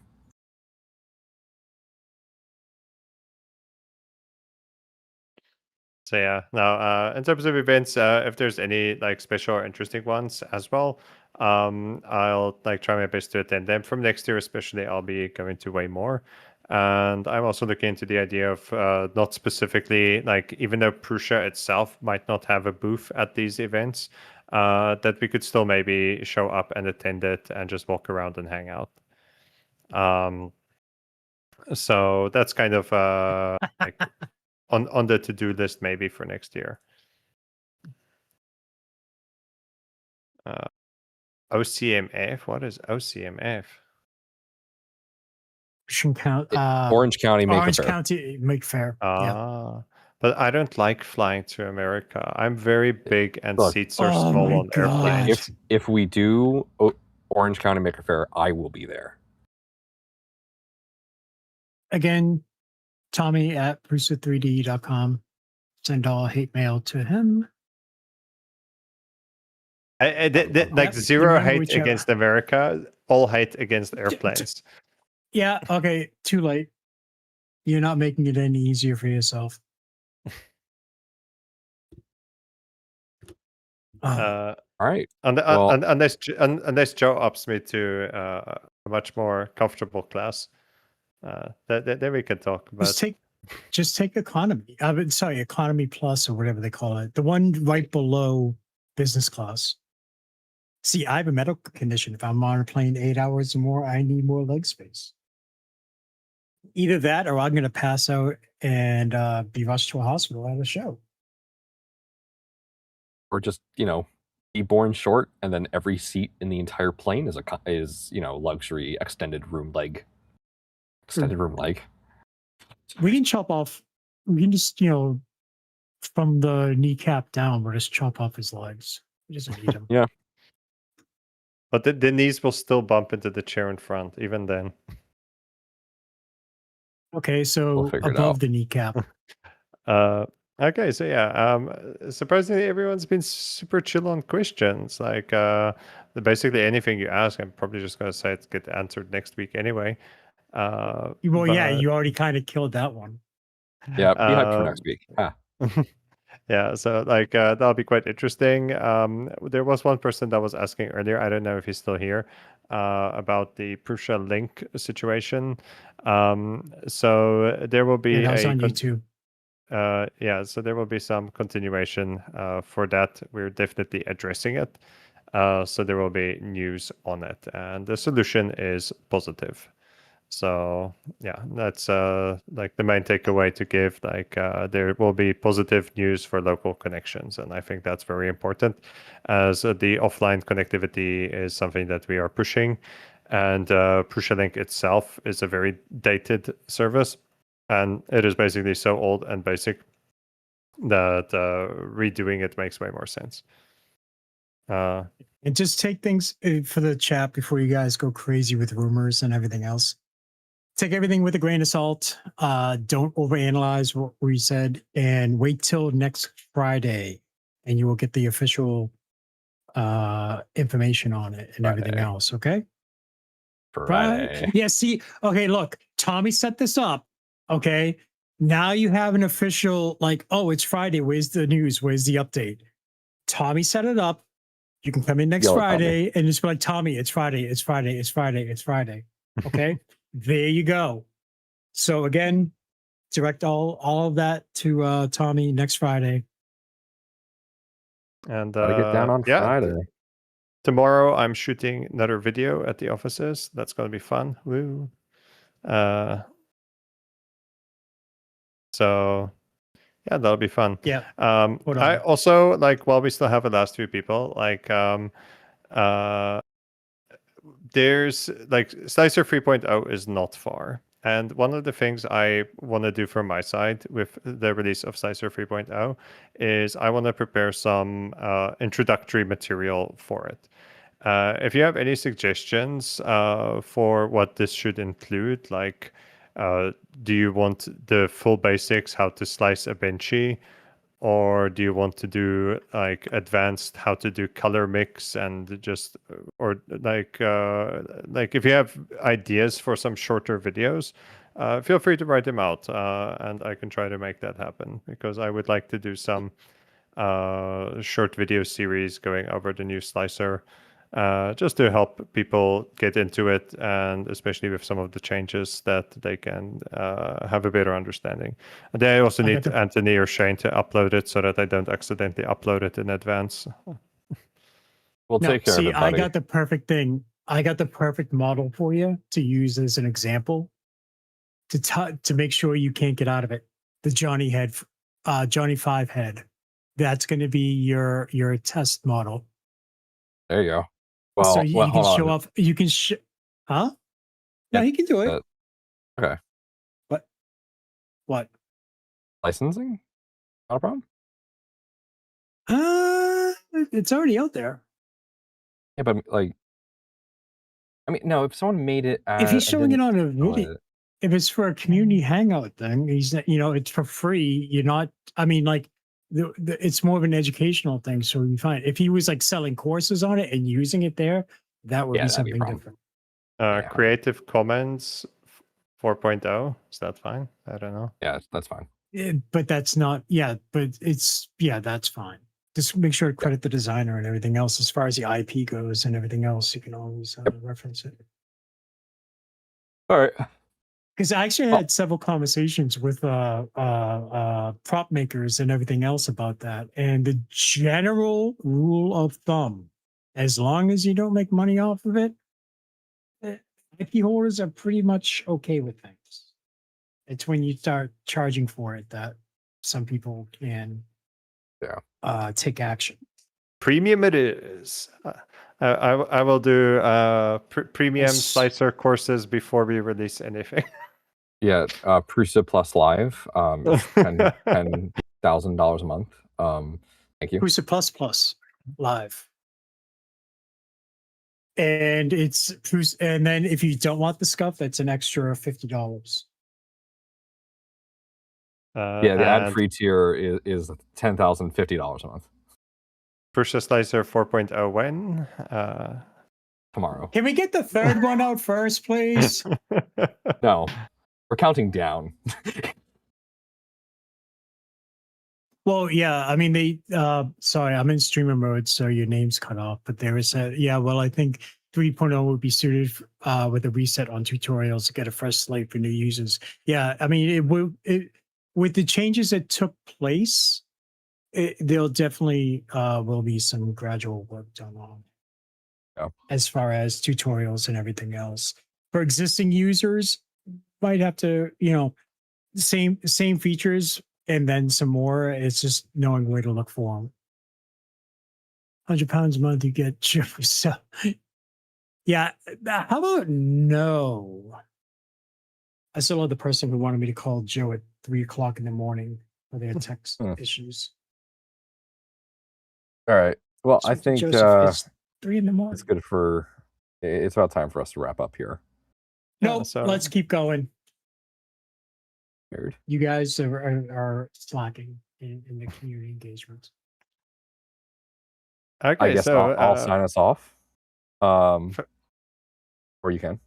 So yeah, now in terms of events, if there's any like special or interesting ones as well, I'll like try my best to attend them. From next year, especially, I'll be going to way more. And I'm also looking into the idea of not specifically like, even though Prusa itself might not have a booth at these events, that we could still maybe show up and attend it and just walk around and hang out. So that's kind of like on the to-do list maybe for next year. OCMF? What is OCMF? Orange County Make Orange Fair. County Make Fair. Yeah. But I don't like flying to America. I'm very big and Look, seats are Oh small my on airplanes. If we do Orange County Maker Fair, I will be there. Again, Tommy at Prusa3D.com. Send all hate mail to him. Like zero remember hate whichever- against America, all hate against airplanes. Yeah, okay, too late. You're not making it any easier for yourself. All right. Unless Joe ups me to a much more comfortable class, then we can talk about. Just take economy. Economy plus or whatever they call it. The one right below business class. See, I have a medical condition. If I'm on a plane 8 hours or more, I need more leg space. Either that or I'm going to pass out and be rushed to a hospital at a show. Or just, be born short, and then every seat in the entire plane is luxury extended room leg. We can chop off. We can just from the kneecap down, we'll just chop off his legs. We just need him. Yeah. But the knees will still bump into the chair in front, even then. Okay, so above the kneecap. Okay, so yeah, surprisingly, everyone's been super chill on questions. Like, basically anything you ask, I'm probably just going to say it's get answered next week anyway. Yeah, you already kind of killed that one. Yeah, be hyped for next week. Yeah, so like that'll be quite interesting. There was one person that was asking earlier, I don't know if he's still here, about the Prusa link situation. So there will be that was on YouTube. So there will be some continuation for that. We're definitely addressing it. So there will be news on it, and the solution is positive. So yeah, that's like the main takeaway to give. Like there will be positive news for local connections, and I think that's very important, as the offline connectivity is something that we are pushing, and Prusa Link itself is a very dated service, and it is basically so old and basic that redoing it makes way more sense. And just take things for the chat before you guys go crazy with rumors and everything else. Take everything with a grain of salt. Don't overanalyze what we said, and wait till next Friday, and you will get the official information on it and everything else. Okay. Friday. Yeah. See. Okay. Look, Tommy set this up. Okay. Now you have an official oh, it's Friday. Where's the news? Where's the update? Tommy set it up. You can come in next Friday and just be like, Tommy, it's Friday. It's Friday. It's Friday. It's Friday. Okay. There you go. So again, direct all of that to Tommy next Friday. And gotta get down on Friday. Tomorrow I'm shooting another video at the offices. That's gonna be fun. Woo. So yeah, that'll be fun. Yeah. I also while we still have the last few people, there's Slicer 3.0 is not far. And one of the things I want to do from my side with the release of Slicer 3.0 is I want to prepare some introductory material for it. If you have any suggestions for what this should include, do you want the full basics, how to slice a benchy? Or do you want to do advanced how to do color mix and just if you have ideas for some shorter videos, feel free to write them out, and I can try to make that happen, because I would like to do some short video series going over the new slicer, just to help people get into it, and especially with some of the changes that they can have a better understanding. And then I also need Anthony or Shane to upload it so that I don't accidentally upload it in advance. We'll take care of it, buddy. I got the perfect thing. I got the perfect model for you to use as an example to make sure you can't get out of it. The Johnny 5 head. That's going to be your test model. There you go. Well, so you can show off. You can huh? No, he can do it. Okay. What? Licensing? Not a problem. It's already out there. Yeah, but like, I mean, no. If someone made it, if he's showing it on a video, if it's for a community hangout thing, he's it's for free. You're not. I mean, like, it's more of an educational thing, so we find if he was like selling courses on it and using it there, that would be something different. Creative Commons 4.0, is that fine? I don't know. Yeah, that's fine. But that's not. Yeah, but it's that's fine. Just make sure to credit the designer and everything else. As far as the IP goes and everything else, you can always reference it. All right. Because I actually had several conversations with prop makers and everything else about that. And the general rule of thumb, as long as you don't make money off of it, IP holders are pretty much okay with things. It's when you start charging for it that some people can take action. Premium it is. I will do premium slicer courses before we release anything. Yeah, Prusa plus live, $10,000 a month. Thank you. Prusa plus live, and it's Prusa, and then if you don't want the scuff, that's an extra $50. Yeah, the ad-free tier is $10,050 a month. Prusa Slicer 4.0 when? Tomorrow. Can we get the third one out first, please? No. We're counting down. Well, yeah, I mean, they, sorry, I'm in streamer mode, so your name's cut off, but there is I think 3.0 would be suited with a reset on tutorials to get a fresh slate for new users. Yeah, I mean, with the changes that took place, there'll definitely will be some gradual work done on as far as tutorials and everything else. For existing users, might have to, same features and then some more. It's just knowing where to look for them. £100 a month, you get Joe. So, yeah. How about no? I still love the person who wanted me to call Joe at 3:00 in the morning for their text issues. All right. Well, I think Joseph, it's 3 in the morning. It's good for. It's about time for us to wrap up here. No, let's keep going. Weird. You guys are slacking in the community engagement. Okay, I guess I'll sign us off. Or you can.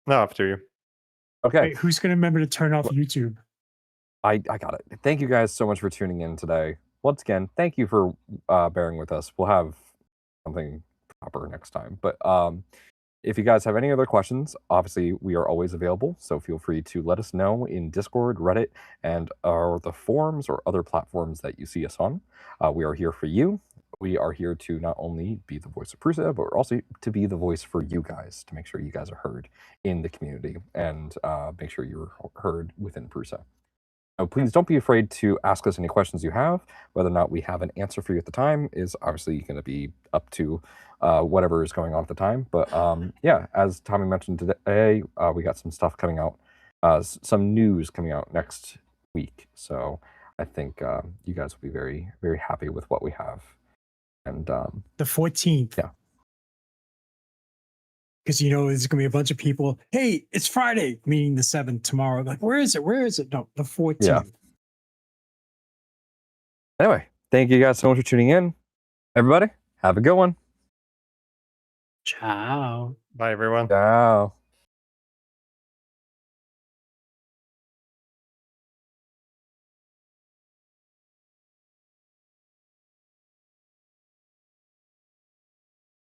No, after you. Okay. Wait, who's going to remember to turn off YouTube? I got it. Thank you guys so much for tuning in today. Once again, thank you for bearing with us. We'll have something proper next time. But if you guys have any other questions, obviously we are always available. So feel free to let us know in Discord, Reddit, and or the forums or other platforms that you see us on. We are here for you. We are here to not only be the voice of Prusa, but we're also to be the voice for you guys, to make sure you guys are heard in the community and make sure you're heard within Prusa. So please don't be afraid to ask us any questions you have. Whether or not we have an answer for you at the time is obviously going to be up to whatever is going on at the time. But yeah, as Tommy mentioned today, we got some stuff coming out, some news coming out next week. So I think you guys will be very, very happy with what we have. And the 14th. Yeah. Because, there's going to be a bunch of people. Hey, it's Friday, meaning the 7th tomorrow. Like, where is it? Where is it? No, the 14th. Yeah. Anyway, thank you guys so much for tuning in. Everybody, have a good one. Ciao. Bye, everyone. Ciao.